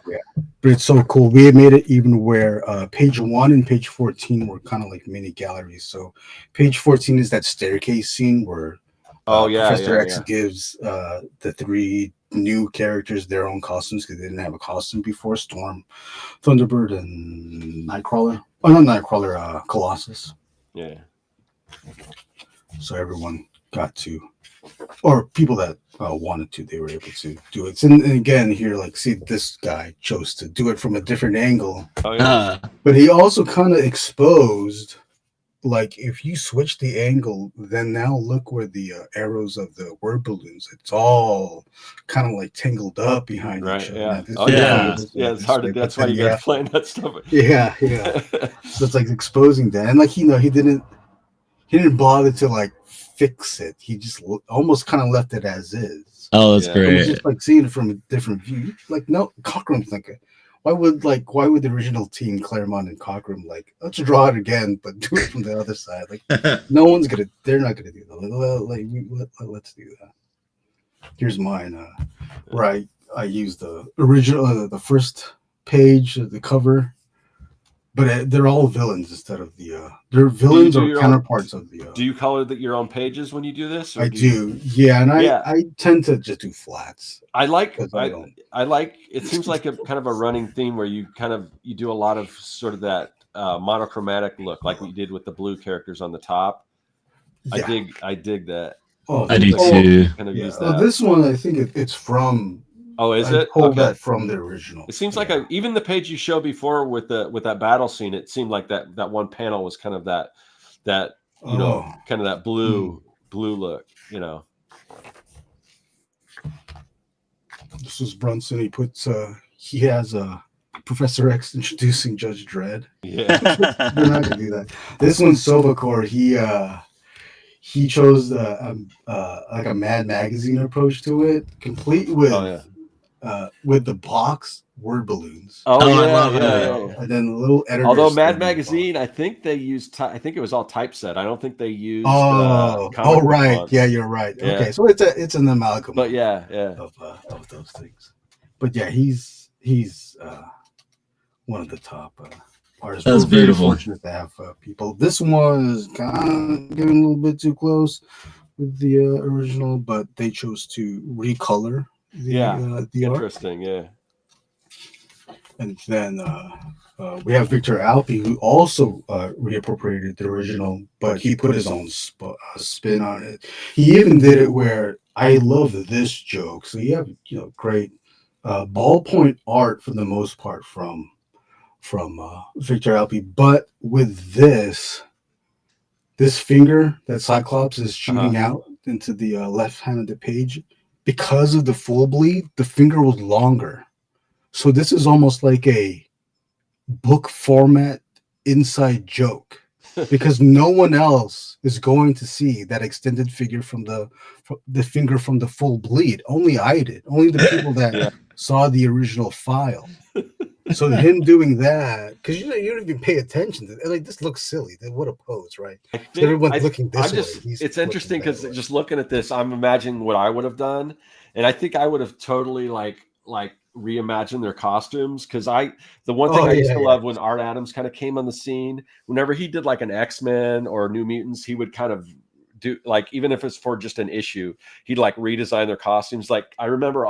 Yeah, but it's so cool. We had made it even where page 1 and page 14 were kind of like mini galleries. So page 14 is that staircase scene where Oh yeah, Professor yeah, X yeah. gives the 3 new characters their own costumes because they didn't have a costume before: Storm, Thunderbird, and Nightcrawler. Oh, not Nightcrawler, Colossus. Yeah. So everyone got to, or people that wanted to, they were able to do it. And again, here, like, see, this guy chose to do it from a different angle, Oh yeah. but he also kind of exposed, like, if you switch the angle, then now look where the arrows of the word balloons, it's all kind of like tangled up behind Right. each other. Yeah. This Oh is yeah. kind of It's hard to. but That's why then you guys playing that stuff. yeah. So it's like exposing that, and like, he didn't bother to like fix it. He just almost kind of left it as is. Oh, that's Yeah. It was great. just like seeing it from a different view. Like, no, Cochrum's like, why would the original team, Claremont and Cockrum, like, let's draw it again, but do it from the other side? Like, they're not gonna do that. Let's do that. Here's mine, where I use the original, the first page of the cover, but they're all villains instead of they're villains or counterparts of the. Do you color your own pages when you do this? I do, yeah, and Yeah. I tend to just do flats. I like. 'Cause I like. It seems like a kind of a running theme where you do a lot of sort of that monochromatic look, like we did with the blue characters on the top. Yeah. I dig that. Oh, I do too. Kind of use Well, that. this one, I think it's from. Oh, is I it? pulled Okay. that from the original. It seems like even the page you showed before with that battle scene, it seemed like that one panel was kind of that kind of that blue look, This was Brunson. He has Professor X introducing Judge Dredd. Yeah. We're not gonna do that. This one's Sobacor. He chose like a Mad Magazine approach to it, complete with the box word balloons. Oh, I yeah, love yeah. And then the little editor. Although Mad Magazine, I think they used. I think it was all typeset. I don't think they used. Right. fonts. Yeah, you're right. Yeah. Okay, so it's an amalgam. But yeah. Of those things. But yeah, he's one of the top artists. That's We're very beautiful. fortunate to have people. This one is kind of getting a little bit too close with the original, but they chose to recolor the art. Interesting. Yeah. And then we have Victor Alpi, who also reappropriated the original, but he put his own spin on it. He even did it where I love this joke. So you have great ballpoint art for the most part from Victor Alpi, but with this finger that Cyclops is shooting out into the left hand of the page, because of the full bleed, the finger was longer. So this is almost like a book format inside joke, because no one else is going to see that extended figure from the finger from the full bleed. Only I did. Only the people that saw the original file. So him doing that, because you don't even pay attention to it. Like, this looks silly. What a pose, right? So everyone's looking this way. It's interesting because just looking at this, I'm imagining what I would have done, and I think I would have totally like reimagined their costumes. Because the one thing I used to love when Art Adams kind of came on the scene, whenever he did like an X-Men or New Mutants, he would kind of do, like, even if it's for just an issue, he'd like redesign their costumes. Like I remember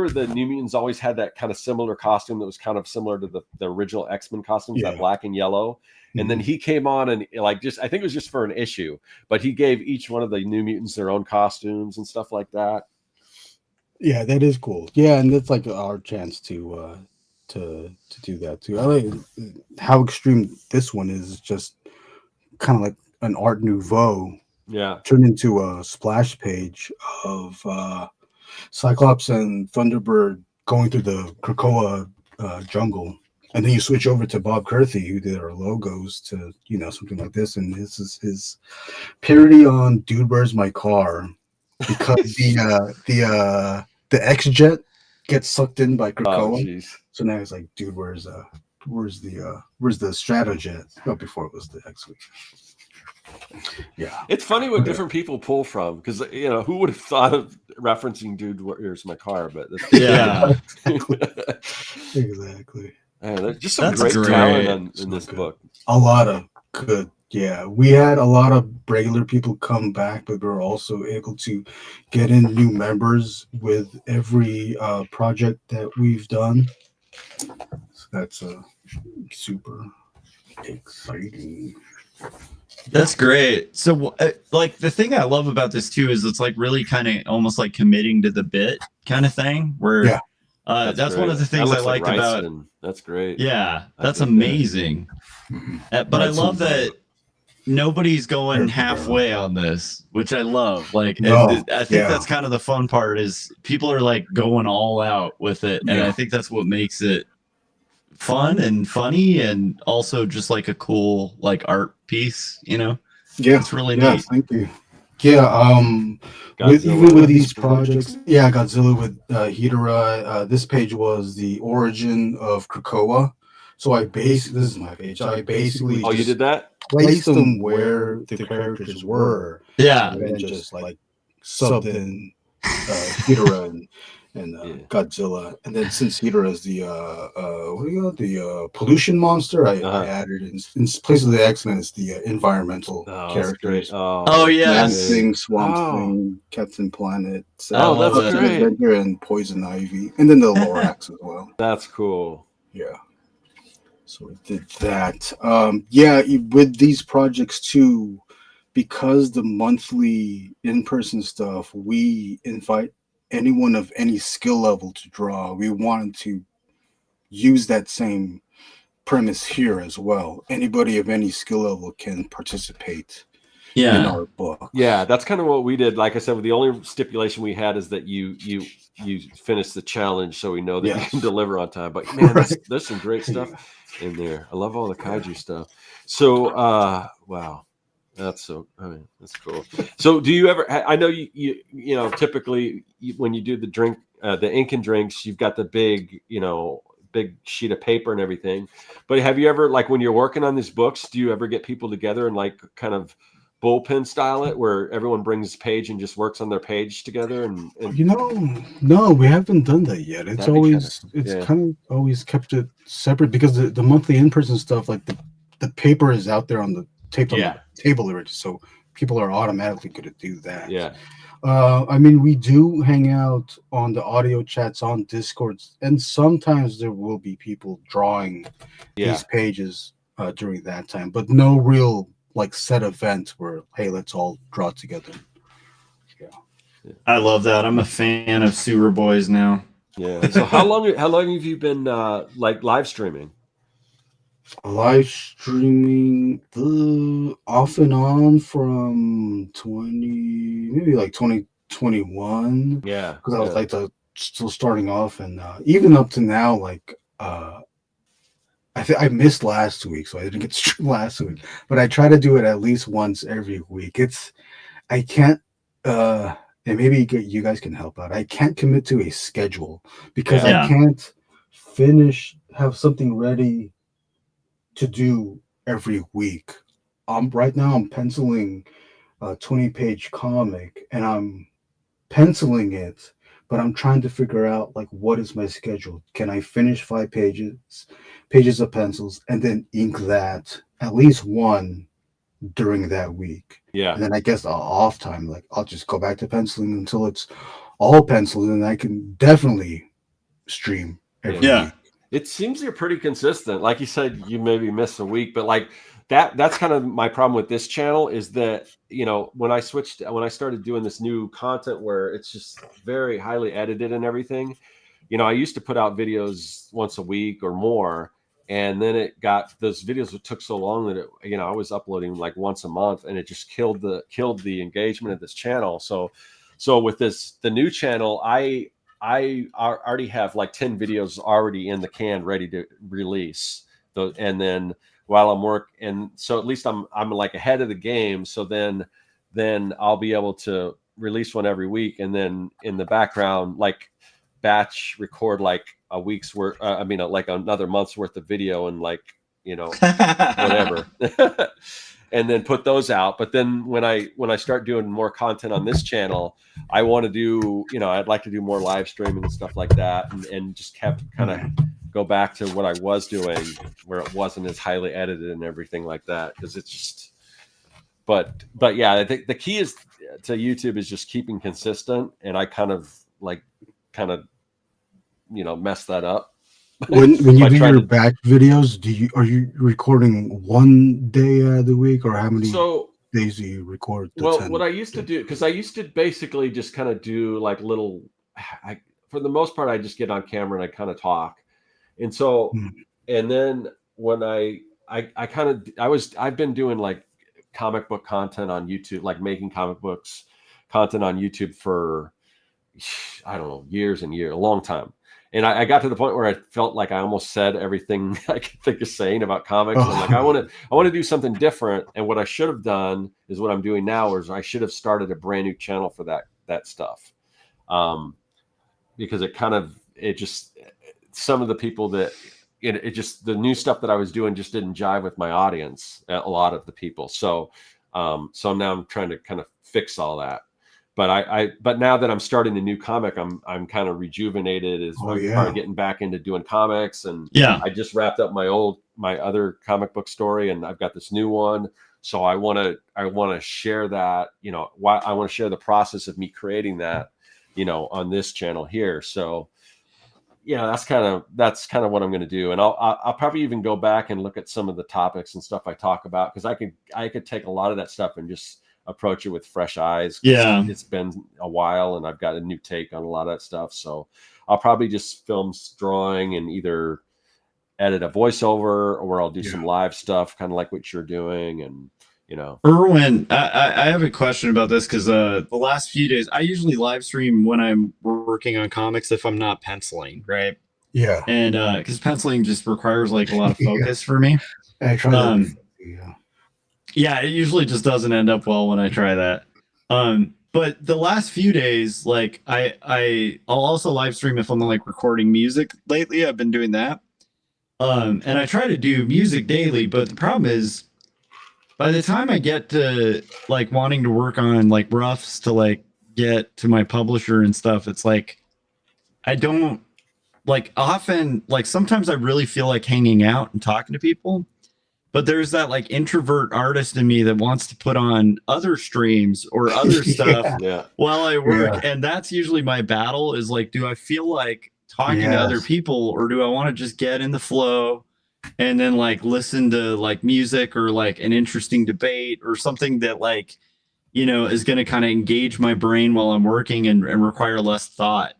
the New Mutants always had that kind of similar costume that was kind of similar to the original X-Men costumes, that black and yellow. And then he came on and I think it was just for an issue, but he gave each one of the New Mutants their own costumes and stuff like that. Yeah, that is cool. Yeah, and that's like our chance to do that too. I like how extreme this one is. Just kind of like an Art Nouveau. Yeah, turned into a splash page of Cyclops and Thunderbird going through the Krakoa jungle, and then you switch over to Bob Kurthy, who did our logos, to something like this, and this is his parody on "Dude, Where's My Car," because the X-Jet gets sucked in by Krakoa. So now it's like, dude, where's the Stratojet? Oh, before it was the X-Wing. Yeah, it's funny what different people pull from, because who would have thought of referencing "Dude, Where's My Car"? But exactly. There's just some great talent in this book. A lot of good Yeah, we had a lot of regular people come back, but we were also able to get in new members with every project that we've done. So that's super exciting. That's great. So, like, the thing I love about this too is it's like really kind of almost like committing to the bit kind of thing. Where Yeah. that's one great. of the That things I looks like like about. ricin. That's great. Yeah, I that's dig that. amazing. Mhm. But I Right, love so, that nobody's going There we go. halfway on this, which I love. Like, No, I think yeah. that's kind of the fun part is people are like going all out with it, and Yeah. I think that's what makes it fun and funny, and also just like a cool like art piece. You know, Yeah. it's really Yeah. neat. Thank you. Yeah. With Godzilla. even with these projects, yeah, Godzilla with Hedorah. This page was the origin of Krakoa. So this is my page. I basically Oh, you just did that? placed them where the characters were, Yeah, and then just like subbed in Hedorah and Yeah. Godzilla, and then since Hedorah is the what do you call it? The pollution monster, I Uh-huh. added in place of the X-Men is the environmental Oh, that's great. characters. Oh, yeah. Man Yes. Thing, Swamp Oh. Thing, Captain Planet, I love that's that. great. Avenger, and Poison Ivy, and then the Lorax as well. That's cool. Yeah. So we did that. Yeah, with these projects too, because the monthly in-person stuff, we invite anyone of any skill level to draw. We wanted to use that same premise here as well. Anybody of any skill level can participate in Yeah, our book. Yeah, that's kind of what we did. Like I said, the only stipulation we had is that you finish the challenge, so we know that you Yes. can deliver on time. But man, Right. there's some great stuff in there. I love all the kaiju stuff. So, wow, that's cool. So, do you ever? I know you know typically when you do the drink, the ink and drinks, you've got the big big sheet of paper and everything. But have you ever, like when you're working on these books, do you ever get people together and like kind of bullpen style it where everyone brings a page and just works on their page together and No, we haven't done that yet. It's That'd be always yeah. kind of always kept it separate because the monthly in-person stuff, like the paper is out there on the tape on Yeah. the table already, so people are automatically going to do that. Yeah. I mean, we do hang out on the audio chats on Discords, and sometimes there will be people drawing these pages during that time, but no real like set event where, hey, let's all draw together. I love that. I'm a fan of Sewer Boys now. Yeah. So how long have you been like live streaming? Live streaming off and on from 2021. Yeah. Because I was like still starting off, and even up to now, like I missed last week, so I didn't get to stream last week. But I try to do it at least once every week. I can't. And maybe you guys can help out. I can't commit to a schedule because Yeah. I can't have something ready to do every week. Right now I'm penciling a 20-page comic, and I'm penciling it, but I'm trying to figure out like what is my schedule. Can I finish 5 pages of pencils and then ink that at least one during that week? Yeah. And then I guess off time, like I'll just go back to penciling until it's all penciled, and I can definitely stream every week. It seems you're pretty consistent. Like you said, you maybe miss a week, but like that's kind of my problem with this channel is that, when I started doing this new content where it's just very highly edited and everything, I used to put out videos once a week or more. And then those videos took so long that I was uploading like once a month, and it just killed the engagement of this channel. So with the new channel, I already have like 10 videos already in the can ready to release. And then while I'm and so at least I'm like ahead of the game. So then I'll be able to release one every week, and then in the background, like batch record like a week's worth. Like another month's worth of video, and like whatever. And then put those out. But then when I start doing more content on this channel, I want to do, I'd like to do more live streaming and stuff like that, and just kind of go back to what I was doing, where it wasn't as highly edited and everything like that, because it's just but yeah, I think the key is to YouTube is just keeping consistent, and I kind of mess that up. When you I do tried your to- batch videos, are you recording one day out of the week, or how many So days do you record the well, 10? what I used to do, because I used to basically just kind of do like little, for the most part, I just get on camera and I kind of talk, and so Hmm. and then when I've been doing like comic book content on YouTube, like making comic books content on YouTube for I don't know, years and years, a long time. And I got to the point where I felt like I almost said everything I could think of saying about comics. I'm like, I want to do something different. And what I should have done is what I'm doing now, is I should have started a brand new channel for that stuff. Because some of the people that the new stuff that I was doing just didn't jive with my audience, a lot of the people. So now I'm trying to kind of fix all that. But now that I'm starting a new comic, I'm kind of rejuvenated. I'm probably getting back into doing comics, and I just wrapped up my other comic book story, and I've got this new one. So I want to share that. I want to share the process of me creating that, on this channel here. So that's kind of what I'm going to do, and I'll probably even go back and look at some of the topics and stuff I talk about, because I could take a lot of that stuff and just approach it with fresh eyes. Yeah, it's been a while, and I've got a new take on a lot of that stuff. So I'll probably just film drawing and either edit a voiceover, or I'll do some live stuff, kind of like what you're doing. And Erwin, I have a question about this, because the last few days I usually live stream when I'm working on comics if I'm not penciling, right? Yeah. And because penciling just requires like a lot of focus for me. I try that. Yeah. Yeah, it usually just doesn't end up well when I try that. But the last few days, like I'll also live stream if I'm like recording music lately. I've been doing that. And I try to do music daily, but the problem is by the time I get to like wanting to work on like roughs to like get to my publisher and stuff, it's like I don't like often, like sometimes I really feel like hanging out and talking to people. But there's that like introvert artist in me that wants to put on other streams or other stuff while I work. Yeah. And that's usually my battle, is like, do I feel like talking to other people, or do I want to just get in the flow and then like listen to like music or like an interesting debate or something that like, is going to kind of engage my brain while I'm working and require less thought,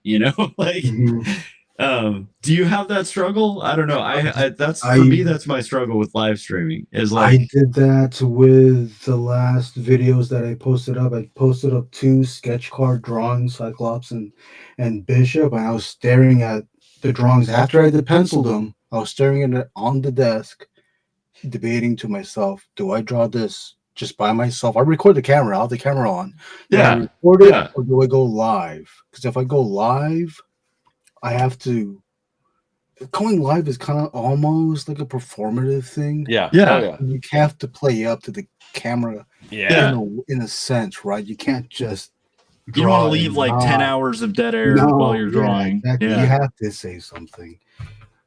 like, do you have that struggle? I don't know. For me, that's my struggle with live streaming, is like, I did that with the last videos that I posted up. I posted up 2 sketch card drawings, Cyclops and Bishop, and I was staring at the drawings after I had penciled them. I was staring at it on the desk, debating to myself, do I draw this just by myself? I record the camera, I'll have the camera on. Do I record it, or do I go live? Because if I go live, I have to. Going live is kind of almost like a performative thing. Yeah. You have to play up to the camera. In a sense, right? You can't just. You don't want to leave like 10 hours of dead air while you're drawing. Exactly. You have to say something.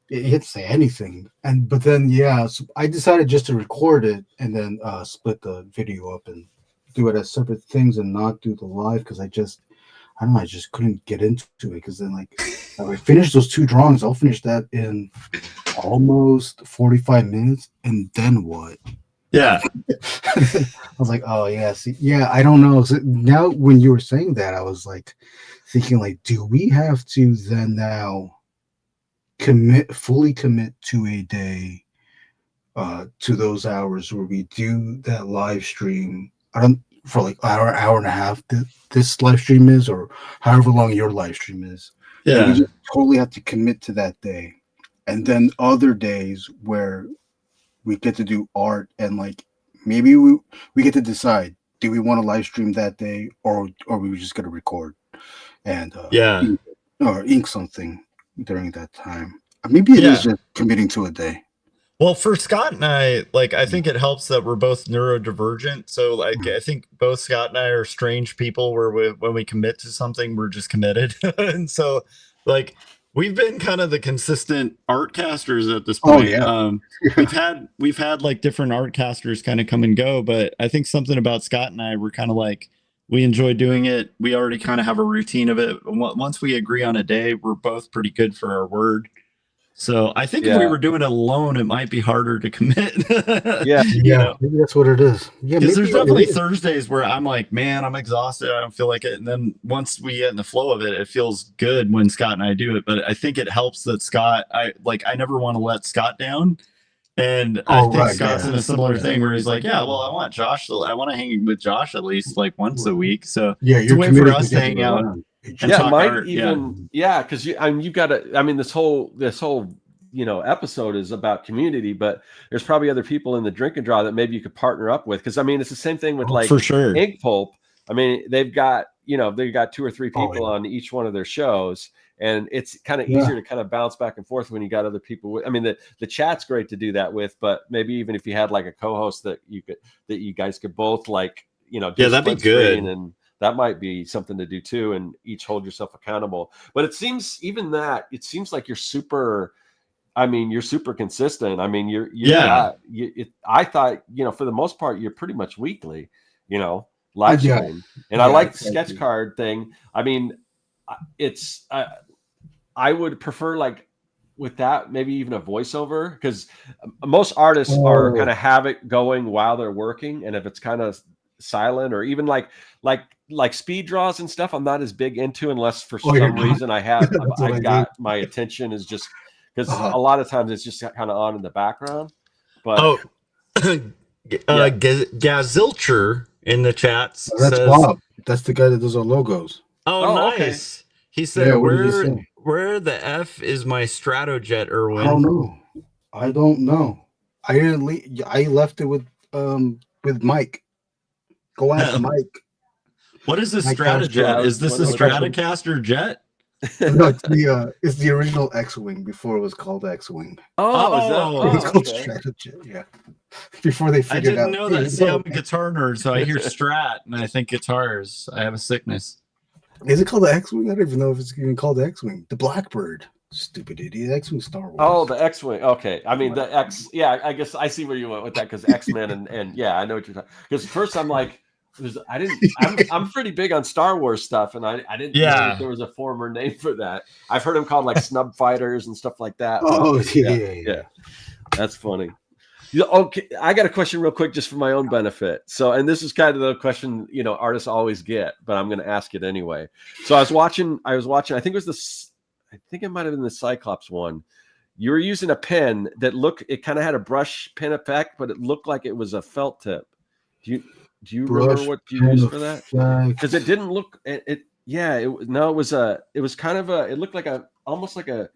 You can't say anything. But then so I decided just to record it and then split the video up and do it as separate things and not do the live, because I just couldn't get into it. Because then like if I finish those 2 drawings, I'll finish that in almost 45 minutes, and then what? Yeah. I was like, oh yeah, I don't know. So now when you were saying that, I was like thinking, like, do we have to then now fully commit to a day, to those hours where we do that live stream? For like hour and a half, this live stream is, or however long your live stream is. Yeah. We just totally have to commit to that day. And then other days where we get to do art, and like maybe we get to decide, do we want to live stream that day, or we just going to record and or ink something during that time. Maybe it is just committing to a day. Well, for Scott and I, like, I think it helps that we're both neurodivergent. So, like, I think both Scott and I are strange people where when we commit to something, we're just committed. And so, like, We've been kind of the consistent Artcasters at this Oh, point. yeah. We've had like different Artcasters kind of come and go, but I think something about Scott and I, we're kind of like, we enjoy doing it. We already kind of have a routine of it. Once we agree on a day, we're both pretty good for our word. So I think if we Yeah. were doing it alone, it might be harder to commit. Yeah. You know, Maybe that's what it is. Yeah, because maybe there's it definitely is. Thursdays where I'm like, man, I'm exhausted. I don't feel like it. And then once we get in the flow of it, it feels good when Scott and I do it. But I think it helps that I never want to let Scott down. And I Oh, think right, Scott's yeah. in a similar thing where he's like, yeah, well, I want I want to hang with Josh at least like once a week. So Yeah, it's a you're way for committed us to to getting hang out around. and Yeah, talk might art. even because you've got to. I mean, this whole episode is about community, but there's probably other people in the drink and draw that maybe you could partner up with. Because I mean, it's the same thing with like for sure. Ink Pulp. I mean, they've got 2 or 3 people on each one of their shows, and it's kind of easier to kind of bounce back and forth when you got other people. I mean, the chat's great to do that with, but maybe even if you had like a co-host that you guys could both like do that'd be good. and that might be something to do too, and each hold yourself accountable. But it seems like you're super. I mean, you're super consistent. I mean, I thought, for the most part, you're pretty much weekly, live stream. And I like the sketch card thing. I mean, I would prefer like with that, maybe even a voiceover, because most artists are kind of have it going while they're working. And if it's kind of silent or even like speed draws and stuff, I'm not as big into unless for some reason I got my attention is just because a lot of times it's just kind of on in the background. But Gazilcher in the chats that's says, Bob. That's the guy that does our logos. Oh, nice. Okay. He said, where the F is my Stratojet, Erwin? I don't know. I didn't leave. I left it with Mike. Go ask Mike. What is a Stratojet? Is this a Stratocaster jet? No, it's the original X-Wing before it was called X-Wing. It's called Stratojet, yeah. Before they figured out. I didn't know that. See, I'm a guitar nerd, so I hear Strat and I think guitars. I have a sickness. Is it called the X-Wing? I don't even know if it's even called the X-Wing. The Blackbird. Stupid idiot. X-Wing Star Wars. Oh, the X-Wing. Okay. I mean, the X. Yeah, I guess I see where you went with that because X-Men and yeah, I know what you're talking. Because first I'm like, I'm pretty big on Star Wars stuff, and I didn't know that there was a former name for that. I've heard them called like snub fighters and stuff like that. Yeah. That's funny. Okay, I got a question real quick just for my own benefit. So, and this is kind of the question artists always get, but I'm going to ask it anyway. So I was watching. I think it might have been the Cyclops one. You were using a pen that it kind of had a brush pen effect, but it looked like it was a felt tip. Do you remember what you used for that? Because it didn't look it was kind of it looked like almost like it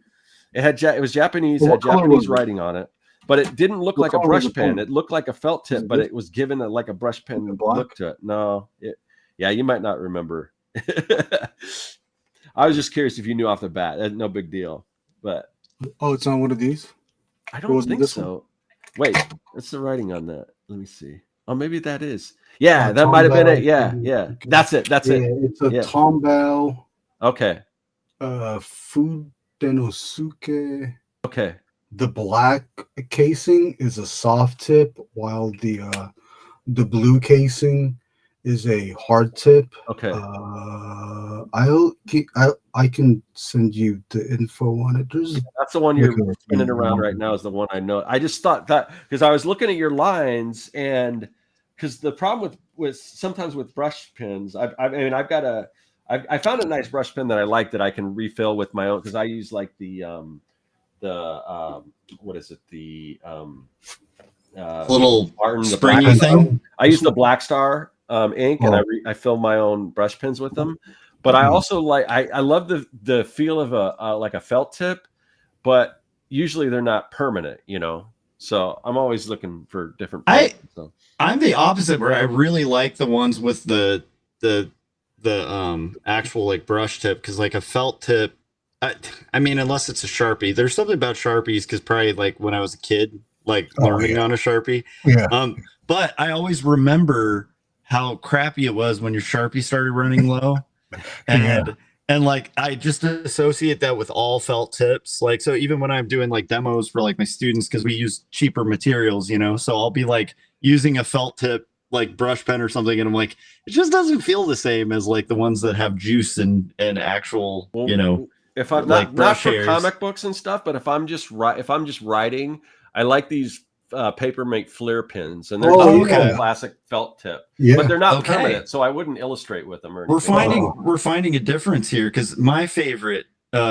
was Japanese, had Japanese writing on it, but it didn't look like a brush pen. It looked like a felt tip, but it was given like a brush pen look to it. No, you might not remember. I was just curious if you knew off the bat. No big deal, but it's on one of these. I don't think so. Wait, what's the writing on that? Let me see. Oh, maybe that is. Yeah, that might have been it. Yeah. That's it. It's a Tomball. Okay. Fudenosuke. Okay. The black casing is a soft tip, while the blue casing is a hard tip. Okay. I can send you the info on it. That's the one you're spinning around right now is the one I know. I just thought that because I was looking at your lines, and because the problem with sometimes with brush pens, I found a nice brush pen that I like that I can refill with my own, because I use like the what is it, the little Martin, springy thing. I use the Black Star ink, and I fill my own brush pens with them. But I also I love the feel of a felt tip, but usually they're not permanent, So I'm always looking for different. I'm the opposite, where I really like the ones with the actual like brush tip, because like a felt tip, I mean, unless it's a Sharpie. There's something about Sharpies, because probably like when I was a kid, like learning on a Sharpie. Yeah. But I always remember how crappy it was when your Sharpie started running low. And And like I just associate that with all felt tips. Like so even when I'm doing like demos for like my students, because we use cheaper materials, you know, so I'll be like using a felt tip like brush pen or something, and I'm like, it just doesn't feel the same as like the ones that have juice and actual, Well, you know, if I'm like not brush for hairs. comic books and stuff, but if I'm just writing, I like these Papermate Flair pins, and they're okay. classic felt tip, Yeah. but they're not Okay. permanent, so I wouldn't illustrate with them or anything. We're finding a difference here because my favorite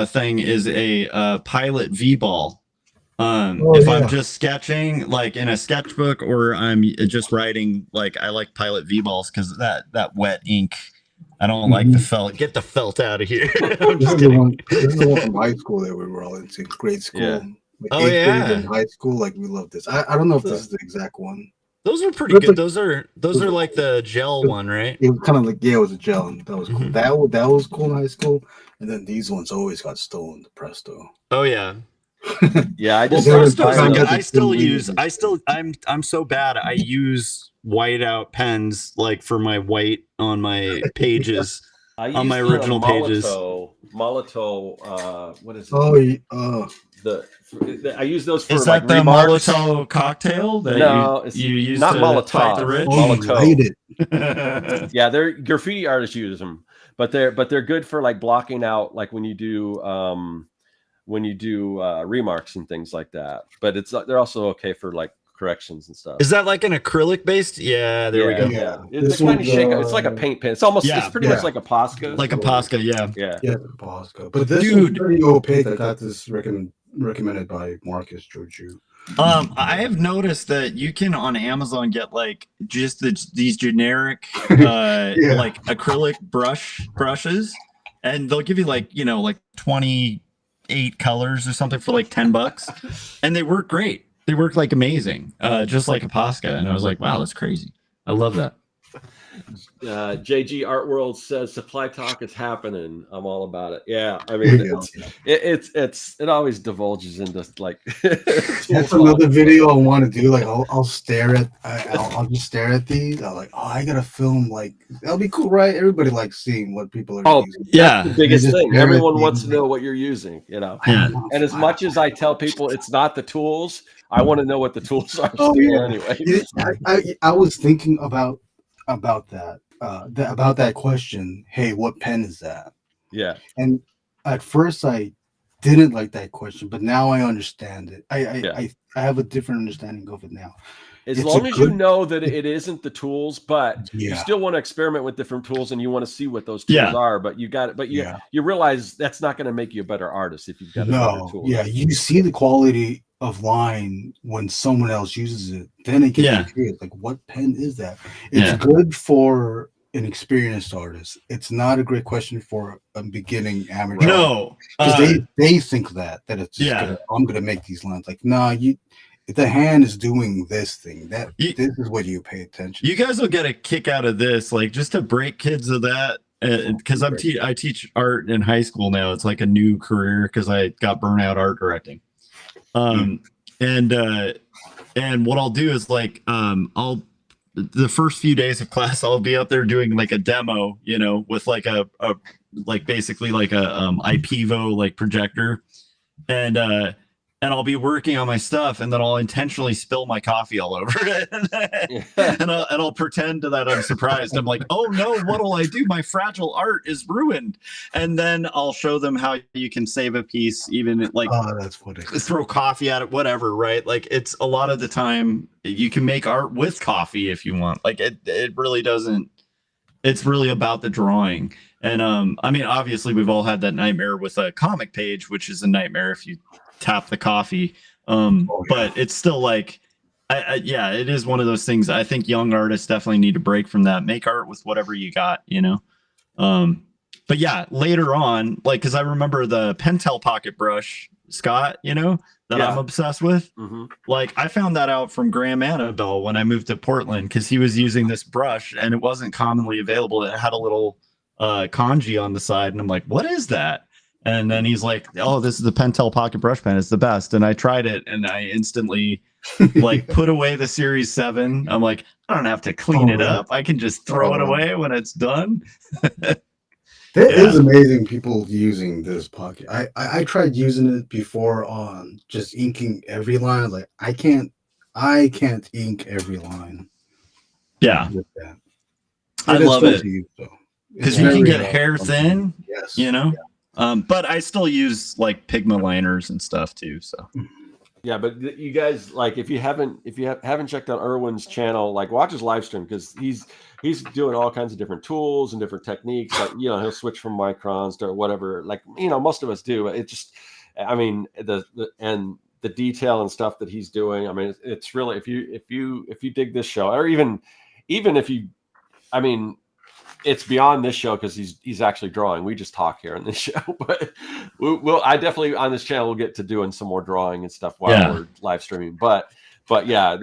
thing is a Pilot V-ball. If I'm just sketching like in a sketchbook or I'm just writing, like I like Pilot V-balls because that wet ink. I don't like the felt. Get the felt out of here. I'm This just is the kidding. one. This is the one from high school that we were all into. Grade school. Yeah. Like Oh, 8th yeah. grade in high school. Like we love this. I don't know if this is the exact one. Those are pretty But good. Those are like the gel one, right? It was kind of like, yeah, it was a gel, and that was cool. Mhm. That was cool in high school. And then these ones always got stolen. The Presto. Oh yeah. Yeah, I Well, just Well, Presto, I got the I still same use. reason. I'm so bad. I use whiteout pens like for my white on my pages. I on my used the original pages. Molotov, what is it? Oh, I use those for Is like that the remarks. Molotov cocktail that No, it's you use not to Molotov. fight the rich? Molotov. I hate it. Yeah, they're graffiti artists use them, but they're good for like blocking out like when you do remarks and things like that. But they're also okay for like corrections and stuff. Is that like an acrylic based? Yeah, there we go. Yeah, This it's kind of one's, shake. It's like a paint pen. It's almost. Yeah, it's pretty much like a Posca. Like a Posca, yeah. Yeah. Yeah, Bosco. But this Dude. is pretty opaque. I got this recommended by Marcus Joju. I have noticed that you can on Amazon get like just these generic like acrylic brushes, and they'll give you like, you know, like 28 colors or something for like $10, and they work great. They work like amazing, just like a Posca. And I was like, wow, that's crazy. I love that. JG Art World says supply talk is happening. I'm all about it. Yeah, I mean, it always divulges into like. That's another video I want to do. Like I'll stare at I'll just stare at these. I'm like, oh, I gotta film. Like that'll be cool, right? Everybody likes seeing what people are using. Yeah, the biggest just thing. stare at Everyone these. wants to know what you're using. You know. Yeah. And as much as I tell people it's not the tools, I want to know what the tools are. Oh yeah. Anyway. I was thinking about that question. Hey, what pen is that? Yeah. And at first I didn't like that question, but now I understand it. I have a different understanding of it now. As long as you know that it isn't the tools, but you Yeah. still want to experiment with different tools and you want to see what those tools are, but you got it. But you realize that's not going to make you a better artist if you've got a better tool. Yeah, you see the quality of line when someone else uses it. Then it gets curious. Like, what pen is that? It's good for an experienced artist. It's not a great question for a beginning amateur. No, because they think that it's just I'm gonna make these lines. Like, nah, if the hand is doing this thing, this is what you pay attention. You guys will get a kick out of this, like just to break kids of that. Because I teach art in high school now. It's like a new career because I got burnt out art directing. And what I'll do is like the first few days of class I'll be up there doing like a demo, you know, with like a basically like a IPEVO like projector, and I'll be working on my stuff, and then I'll intentionally spill my coffee all over it, and I'll pretend that I'm surprised. I'm like, oh no, what'll I do? My fragile art is ruined. And then I'll show them how you can save a piece, even like that's funny. Throw coffee at it, whatever, right? Like it's a lot of the time you can make art with coffee if you want. Like it really doesn't. It's really about the drawing. And I mean, obviously we've all had that nightmare with a comic page, which is a nightmare if you tap the coffee. But it's still like, it is one of those things. I think young artists definitely need to break from that. Make art with whatever you got, you know? But yeah, later on, like, cause I remember the Pentel pocket brush, Scott, you know, that I'm obsessed with. Mm-hmm. Like I found that out from Graham Annabelle when I moved to Portland, cause he was using this brush and it wasn't commonly available. It had a little kanji on the side. And I'm like, what is that? And then he's like, oh, this is the Pentel pocket brush pen. It's the best. And I tried it and I instantly like put away the Series 7. I'm like, I don't have to clean it up. I can just throw it away when it's done. That is amazing. People using this pocket. I tried using it before on just inking every line. Like I can't ink every line. Yeah, With that. I love it because you can get very, hair thin. Yes, you know. But I still use like Pigma liners and stuff too. So. Yeah, but you guys, like, if you haven't checked out Erwin's channel, like, watch his live stream, because he's doing all kinds of different tools and different techniques. Like, he'll switch from microns to whatever. Like, most of us do. It just, I mean, the detail and stuff that he's doing. I mean, it's really, if you dig this show, or even if you, I mean, it's beyond this show because he's actually drawing. We just talk here on this show, but I definitely on this channel will get to doing some more drawing and stuff while we're live streaming. But yeah,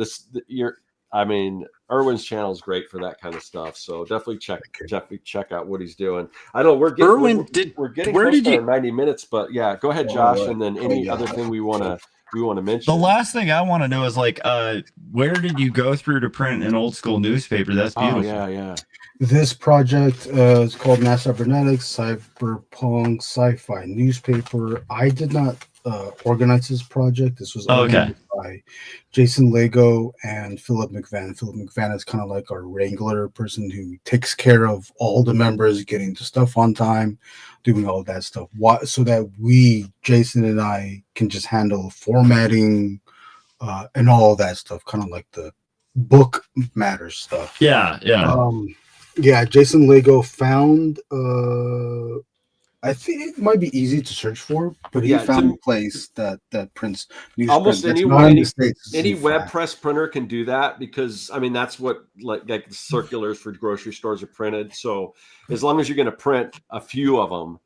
Erwin's channel is great for that kind of stuff. So definitely check out what he's doing. I know we're getting close to 90 minutes, but yeah, go ahead, Josh, and then any other thing we want to mention. The last thing I want to know is where did you go through to print an old school newspaper? That's beautiful. Oh, yeah. This project is called Mass Cybernetics Cyberpunk Sci-Fi Newspaper. I did not organize this project. This was organized by Jason Lego and Philip McVan. Philip McVan is kind of like our wrangler person who takes care of all the members, getting the stuff on time, doing all that stuff. So that Jason and I, can just handle formatting and all that stuff, kind of like the book matters stuff. Yeah. Yeah, Jason Lego found I think it might be easy to search for, but he found a place that prints newsprint. Almost any web press printer can do that, because I mean that's what like the circulars for grocery stores are printed. So as long as you're going to print a few of them,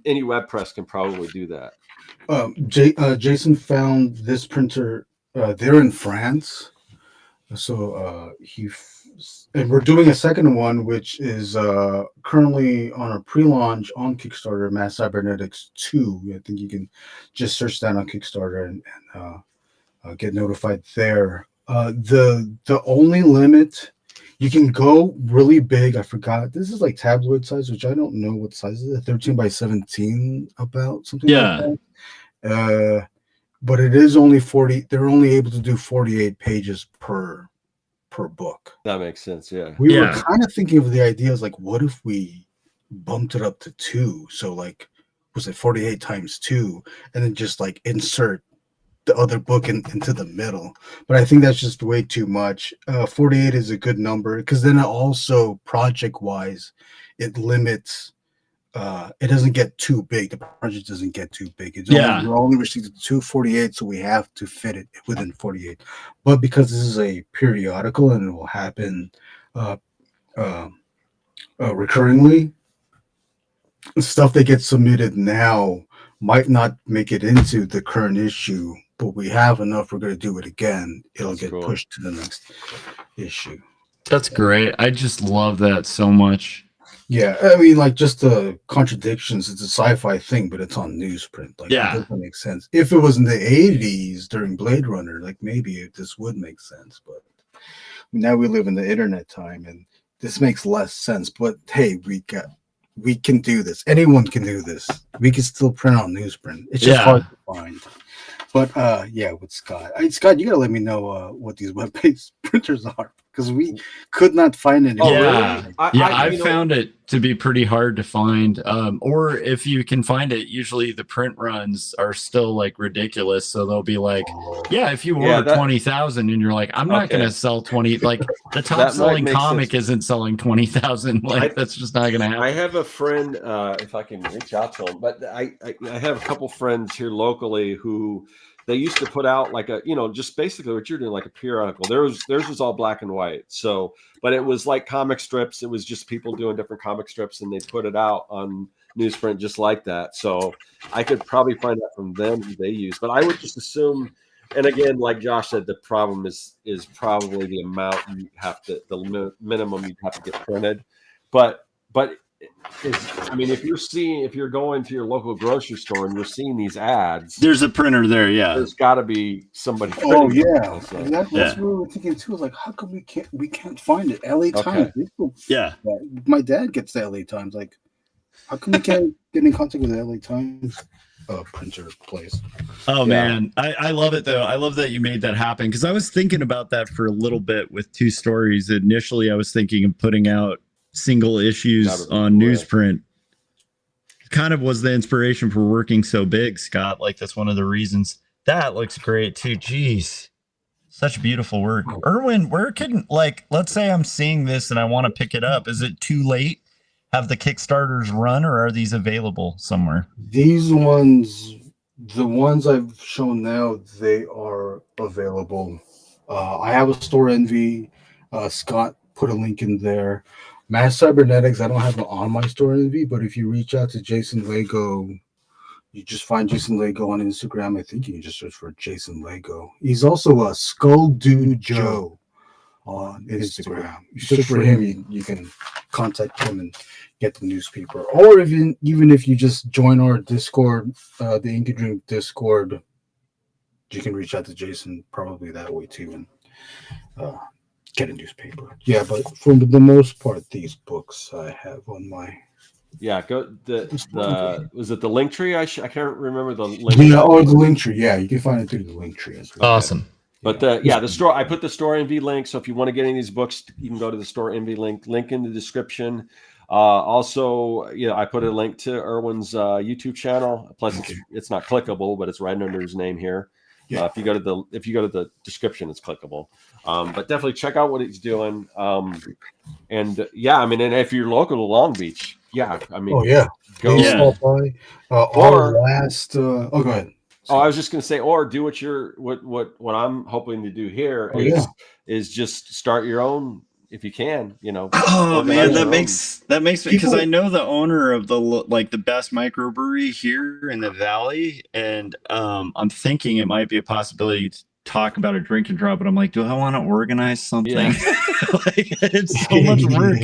any web press can probably do that. Jason found this printer. They're in France, so and we're doing a second one, which is currently on a pre-launch on Kickstarter, Mass Cybernetics 2. I think you can just search that on Kickstarter and get notified there. The only limit, you can go really big. I forgot. This is like tabloid size, which I don't know what size is it. 13 by 17, about something like that. But it is only 40. They're only able to do 48 pages per book. That makes sense. Yeah. We were kind of thinking of the ideas like, what if we bumped it up to 2? So like, was it 48 times 2, and then just like insert the other book into the middle? But I think that's just way too much. 48 is a good number, because then it also, project wise, it limits. It doesn't get too big. The project doesn't get too big. We're only restricted to 248, so we have to fit it within 48. But because this is a periodical and it will happen recurringly, stuff that gets submitted now might not make it into the current issue, but we have enough. We're going to do it again. It'll get pushed to the next issue. That's great. I just love that so much. Yeah, I mean, like, just the contradictions. It's a sci-fi thing, but it's on newsprint. Like, it doesn't make sense. If it was in the 80s during Blade Runner, like, maybe this would make sense. But now we live in the internet time, and this makes less sense. But hey, we can do this. Anyone can do this. We can still print on newsprint. It's just hard to find. But with Scott. Scott, you gotta let me know what these web-based printers are, because we could not find any. I found it to be pretty hard to find. Or if you can find it, usually the print runs are still like ridiculous. So they'll be like, if you order 20,000 and you're like, I'm not going to sell 20, like the top selling comic isn't selling 20,000. Like that's just not going to happen. I have a friend, if I can reach out to him, but I have a couple friends here locally who, they used to put out like a, just basically what you're doing, like a periodical. Theirs was all black and white. So, but it was like comic strips. It was just people doing different comic strips, and they put it out on newsprint just like that. So I could probably find out from them who they use. But I would just assume, and again, like Josh said, the problem is probably the amount you have to, the minimum you have to get printed. But if you're going to your local grocery store and you're seeing these ads, there's a printer there. Yeah, there's got to be somebody. Oh yeah, that's what we were thinking too. Like, how come we can't find it? LA Times. My dad gets the LA Times. Like, How come we can't get in contact with the LA Times printer place? Oh man, I love it though. I love that you made that happen because I was thinking about that for a little bit with Two Stories. Initially, I was thinking of putting out single issues on newsprint. Kind of was the inspiration for working so big, Scott. Like that's one of the reasons. That looks great too. Jeez, such beautiful work. Erwin, where can, like, let's say I'm seeing this and I want to pick it up. Is it too late? Have the Kickstarters run, or are these available somewhere? These ones, the ones I've shown now, they are available. I have a Store Envy. Scott put a link in there. Mass Cybernetics, I don't have it on my Store Envy, but if you reach out to Jason Lego, you just find Jason Lego on Instagram. I think you can just search for Jason Lego. He's also a Skull Dude Joe on Instagram. You search for him, you can contact him and get the newspaper. Or even if you just join our Discord, the Ink and Drink Discord, you can reach out to Jason probably that way too and get a newspaper. Yeah, but for the most part, these books I have on my. Yeah, go the was it the link tree? I can't remember the link. Yeah, or the link tree. Yeah, you can find it through the link tree as well. Awesome. But the store, I put the Store Envy link. So if you want to get any of these books, you can go to the Store Envy link in the description. Also, I put a link to Erwin's YouTube channel. Plus, it's not clickable, but it's right under his name here. Yeah. If you go to the description, it's clickable. But definitely check out what he's doing. And if you're local to Long Beach, go. Stop by. Go ahead. Oh, I was just going to say, or do what I'm hoping to do here is just start your own if you can. Oh man, that makes me, because I know the owner of the best microbrewery here in the valley, and I'm thinking it might be a possibility to talk about a drink and draw, but I'm like, do I want to organize something? Yeah. It's so much work.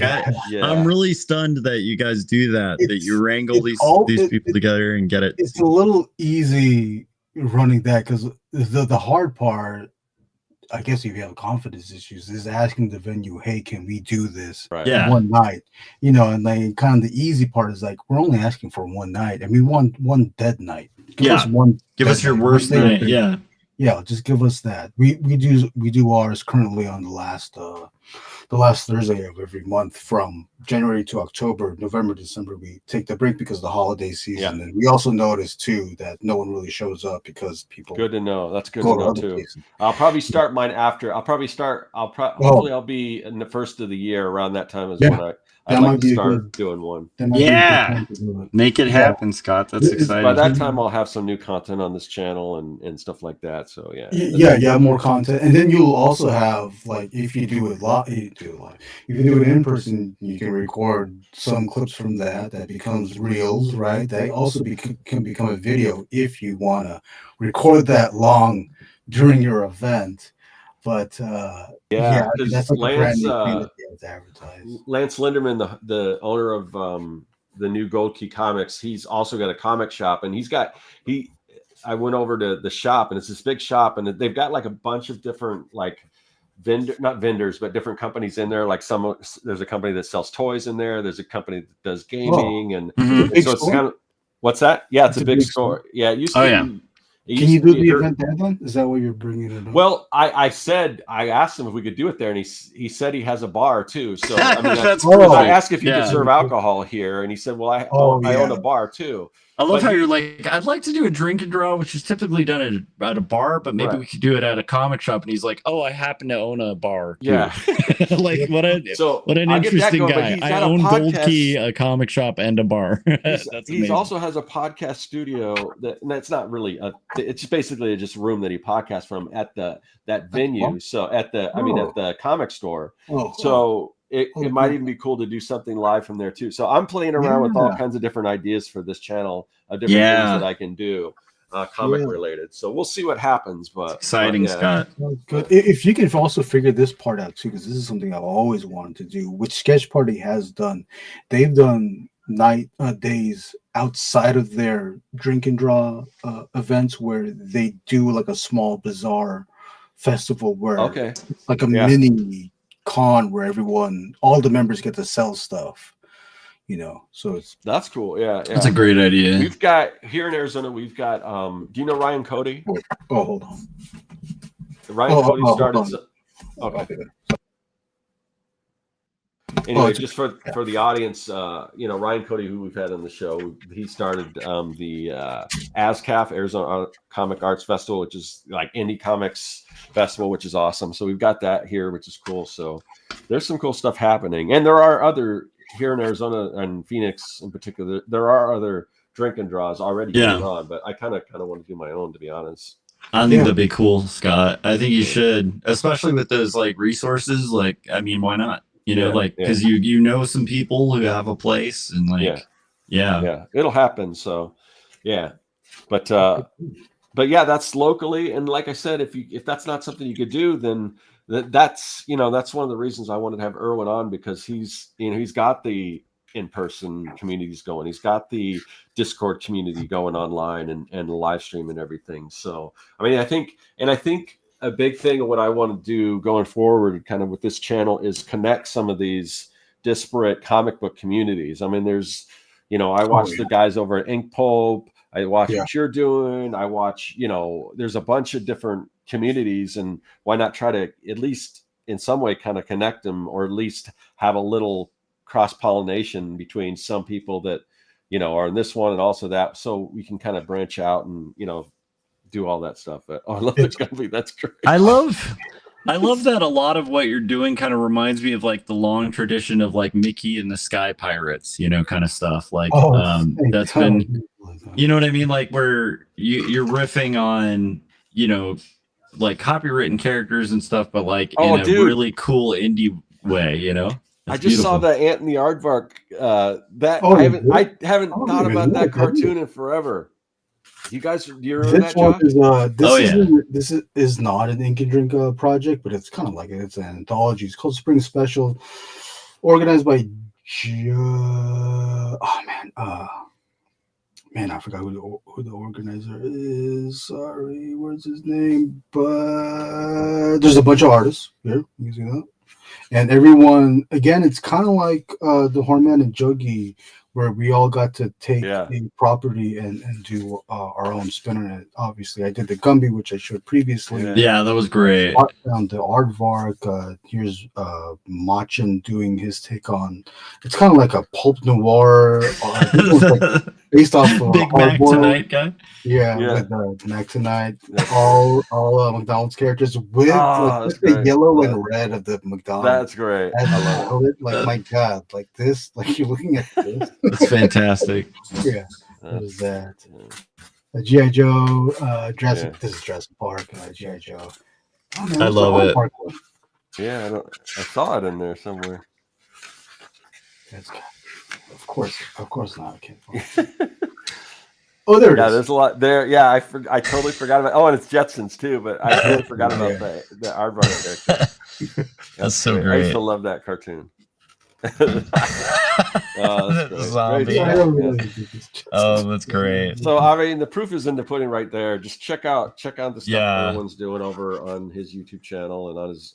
I'm really stunned that you guys do that you wrangle these people together and get it. It's a little easy running that, because the hard part, I guess, if you have confidence issues, is asking the venue, hey, can we do this one night? And like kind of the easy part is like, we're only asking for one night, and we want one dead night. Give us your worst night. Yeah, just give us that. We do ours currently on the last Thursday of every month from January to October. November, December, we take the break because of the holiday season. And we also notice too that no one really shows up because people. Good to know. That's good to know too. Places. I'll probably start mine after. Hopefully I'll be in the first of the year around that time as when I'd like to start doing one. Make it happen, Scott. That's exciting. By that time, I'll have some new content on this channel and stuff like that. So more content, and then you'll also have, like, if you do it live, if you do it in person, you can record some clips from that becomes reels, right? That also can become a video if you want to record that long during your event. But that's like Lance Linderman, the owner of the new Gold Key Comics, he's also got a comic shop, and I went over to the shop, and it's this big shop, and they've got like a bunch of different not vendors, but different companies in there. Like there's a company that sells toys in there. There's a company that does gaming, and so it's kind of, what's that? Yeah, it's a big store. Yeah, it used to be. Can you do the event there then? Is that what you're bringing it up? Well, I asked him if we could do it there, and he said he has a bar too. So I mean, I asked if you could serve alcohol here, and he said, well, I own a bar too. I love how you're like, I'd like to do a drink and draw, which is typically done at a bar, but maybe we could do it at a comic shop. And he's like, oh, I happen to own a bar too. Yeah. Like what an interesting guy. I own Gold Key, a comic shop, and a bar. He also has a podcast studio that's not really it's basically just a room that he podcasts from at that venue. So at the comic store. It might even be cool to do something live from there too. So I'm playing around with all kinds of different ideas for this channel, different things that I can do, comic related. So we'll see what happens. But exciting, Scott. Good. If you can also figure this part out too, because this is something I've always wanted to do, which Sketch Party has done. They've done days outside of their drink and draw events where they do like a small bazaar festival where like a mini con where all the members get to sell stuff, So it's That's cool. Yeah, That's a great idea. We've got here in Arizona. We've got. Do you know Ryan Cody? Oh, hold on. Ryan Cody started. Okay. Anyway, just for the audience, Ryan Cody, who we've had on the show, he started the ASCAF, Arizona Comic Arts Festival, which is like indie comics festival, which is awesome. So we've got that here, which is cool. So there's some cool stuff happening, and there are other here in Arizona and Phoenix in particular. There are other drink and draws already going on, but I kind of want to do my own, to be honest. I think that'd be cool, Scott. I think you should, especially with those like resources. Like, I mean, why not? Because you know some people who have a place, and it'll happen. So, but yeah, that's locally, and like I said, if that's not something you could do, then that's one of the reasons I wanted to have Erwin on, because he's got the in-person communities going, he's got the Discord community going online and the live stream and everything. So, I mean, I think a big thing of what I want to do going forward kind of with this channel is connect some of these disparate comic book communities. I mean, there's, I watch the guys over at Ink Pulp. I watch what you're doing. I watch, there's a bunch of different communities, and why not try to at least in some way kind of connect them, or at least have a little cross-pollination between some people that, are in this one and also that, so we can kind of branch out and, do all that stuff. But I love the company. That's great. I love that a lot of what you're doing kind of reminds me of like the long tradition of like Mickey and the Sky Pirates, kind of stuff. Like that's been, you know what I mean? Like where you're riffing on, like copywritten characters and stuff, but like in a really cool indie way, I just saw the Ant and the Aardvark. I haven't thought about that cartoon in forever. Do you remember that, Josh? This is not an Ink and Drink project, but it's kind of like it's an anthology. It's called Spring Special, organized by I forgot who the organizer is. Sorry, where's his name? But there's a bunch of artists here. You can see that. And everyone, again, it's kind of like the Hornman and Juggy, where we all got to take a property and do our own spin on it. Obviously, I did the Gumby, which I showed previously. Yeah, that was great. Found the Aardvark. Here's Machin doing his take on. It's kind of like a pulp noir, based off of Big Mac Tonight guy. With Mac Tonight, all McDonald's characters with the yellow and red of the McDonald's. That's great. I love it. Like my God, like this, like you're looking at this. It's fantastic. What is that? G.I. Joe, Jurassic. This is Jurassic Park. G.I. Joe. I love it. Yeah, I saw it in there somewhere. Of course not. Oh, there it is. Yeah, there's a lot there. Yeah, I totally forgot about. Oh, and it's Jetsons too, but I totally forgot about the Aardvark character. That's so great. I used to love that cartoon. Zombie. Oh, that's great. So I mean, the proof is in the pudding right there. Just check out the stuff Erwin's doing over on his YouTube channel and on his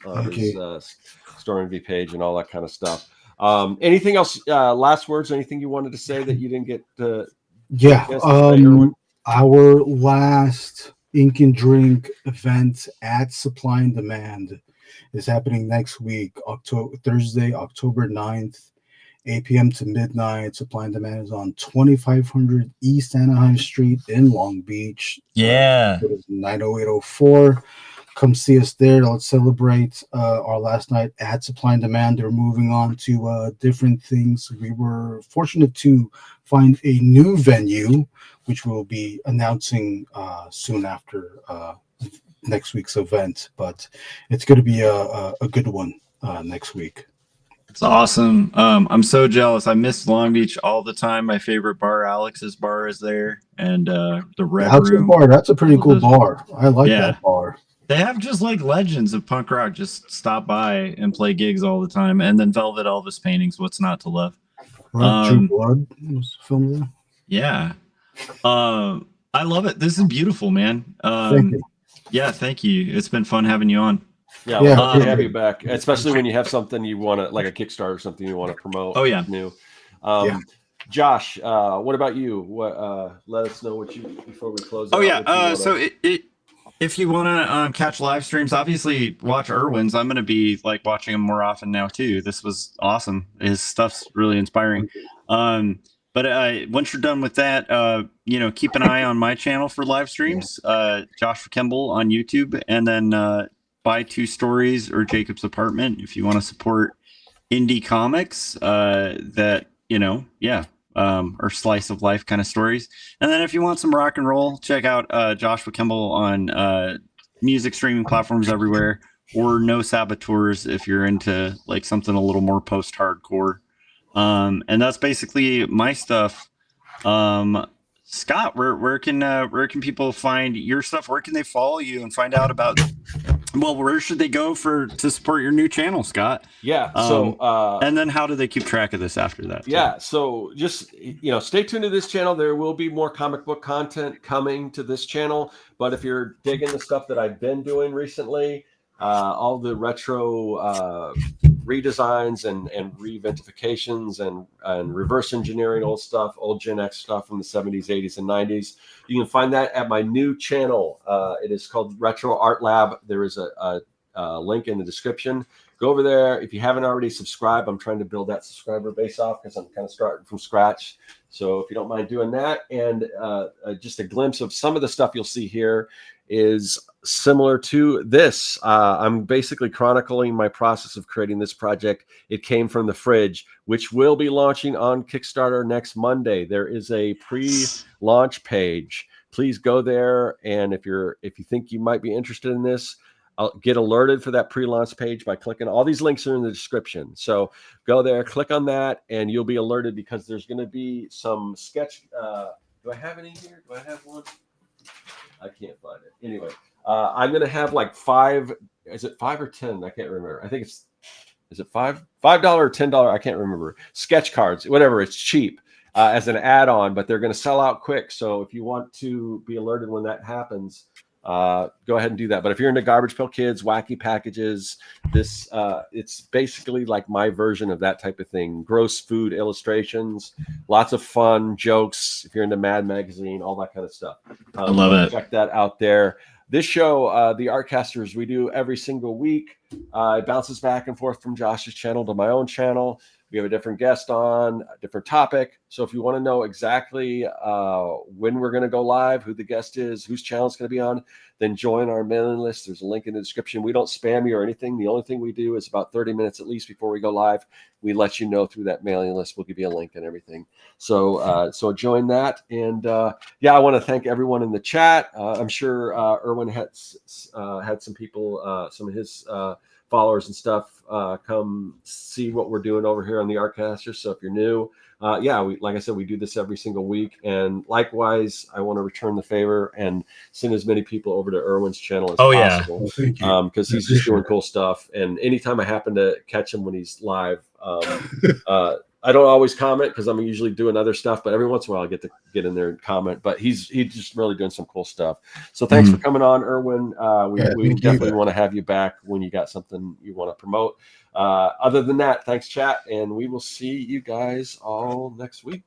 Store Envy page and all that kind of stuff. Anything else? Last words? Anything you wanted to say that you didn't get to? Our last Ink and Drink event at Supply and Demand is happening next week, Thursday, October 9th, 8 p.m. to midnight. Supply and Demand is on 2500 East Anaheim Street in Long Beach. It is 90804. Come see us there. Let's celebrate our last night at Supply and Demand. They're moving on to different things. We were fortunate to find a new venue, which we'll be announcing soon after next week's event. But it's going to be a good one next week. It's awesome. I'm so jealous. I miss Long Beach all the time. My favorite bar, Alex's Bar, is there, and the Red Room. Bar. That's a pretty cool bar. I like that bar. They have just like legends of punk rock just stop by and play gigs all the time. And then Velvet Elvis paintings. What's not to love? True Blood was filmed there. Yeah. I love it. This is beautiful, man. Thank you. Yeah, thank you. It's been fun having you on. Yeah, we'll love to have you back, especially when you have something you want to, like a Kickstarter or something you want to promote. Oh, yeah. New. Josh, what about you? What? Let us know what you before we close. Oh out, yeah. So if you want to catch live streams, obviously watch Erwin's. I'm going to be like watching him more often now too. This was awesome. His stuff's really inspiring. But once you're done with that, keep an eye on my channel for live streams. Joshua Kimball on YouTube, and then Buy Two Stories or Jacob's Apartment if you want to support indie comics or slice of life kind of stories. And then if you want some rock and roll, check out Joshua Kimball on music streaming platforms everywhere, or No Saboteurs if you're into like something a little more post-hardcore. And that's basically my stuff. Scott, where can people find your stuff? Where can they follow you and find out about? Well, where should they go to support your new channel, Scott? Yeah. And then how do they keep track of this after that? Yeah. So just, stay tuned to this channel. There will be more comic book content coming to this channel. But if you're digging the stuff that I've been doing recently, all the retro redesigns and reventifications and reverse engineering old stuff, old Gen X stuff from the 70s, 80s, and 90s. You can find that at my new channel. It is called Retro Art Lab. There is a link in the description. Go over there. If you haven't already subscribed, I'm trying to build that subscriber base off because I'm kind of starting from scratch. So if you don't mind doing that, and just a glimpse of some of the stuff you'll see here is similar to this. I'm basically chronicling my process of creating this project. It came from the fridge, which will be launching on Kickstarter next Monday. There is a pre-launch page. Please go there, and if you think you might be interested in this, I'll get alerted for that pre-launch page by clicking. All these links are in the description. So go there, click on that, and you'll be alerted because there's going to be some sketch. Do I have any here? Do I have one? I can't find it. Anyway, I'm going to have like 5. Is it 5 or 10? I can't remember. I think is it $5 or $10? I can't remember. Sketch cards, whatever. It's cheap as an add-on, but they're going to sell out quick. So if you want to be alerted when that happens, go ahead and do that. But if you're into Garbage Pail Kids, wacky packages, this it's basically like my version of that type of thing. Gross food illustrations, lots of fun jokes. If you're into Mad Magazine, all that kind of stuff. I love it. Check that out there. This show, the Artcasters, we do every single week. It bounces back and forth from Josh's channel to my own channel. We have a different guest on, a different topic. So if you want to know exactly when we're going to go live, who the guest is, whose channel it's going to be on, then join our mailing list. There's a link in the description. We don't spam you or anything. The only thing we do is about 30 minutes at least before we go live, we let you know through that mailing list. We'll give you a link and everything. So join that. And I want to thank everyone in the chat. I'm sure Erwin had some people, some of his followers and stuff come see what we're doing over here on the Artcasters. So if you're new, like I said, we do this every single week. And likewise, I want to return the favor and send as many people over to Erwin's channel as possible. Because he's just doing cool stuff. And anytime I happen to catch him when he's live, I don't always comment because I'm usually doing other stuff, but every once in a while I get to get in there and comment. But he's just really doing some cool stuff. So thanks for coming on, Erwin. We definitely want to have you back when you got something you want to promote. Other than that, thanks, chat, and we will see you guys all next week.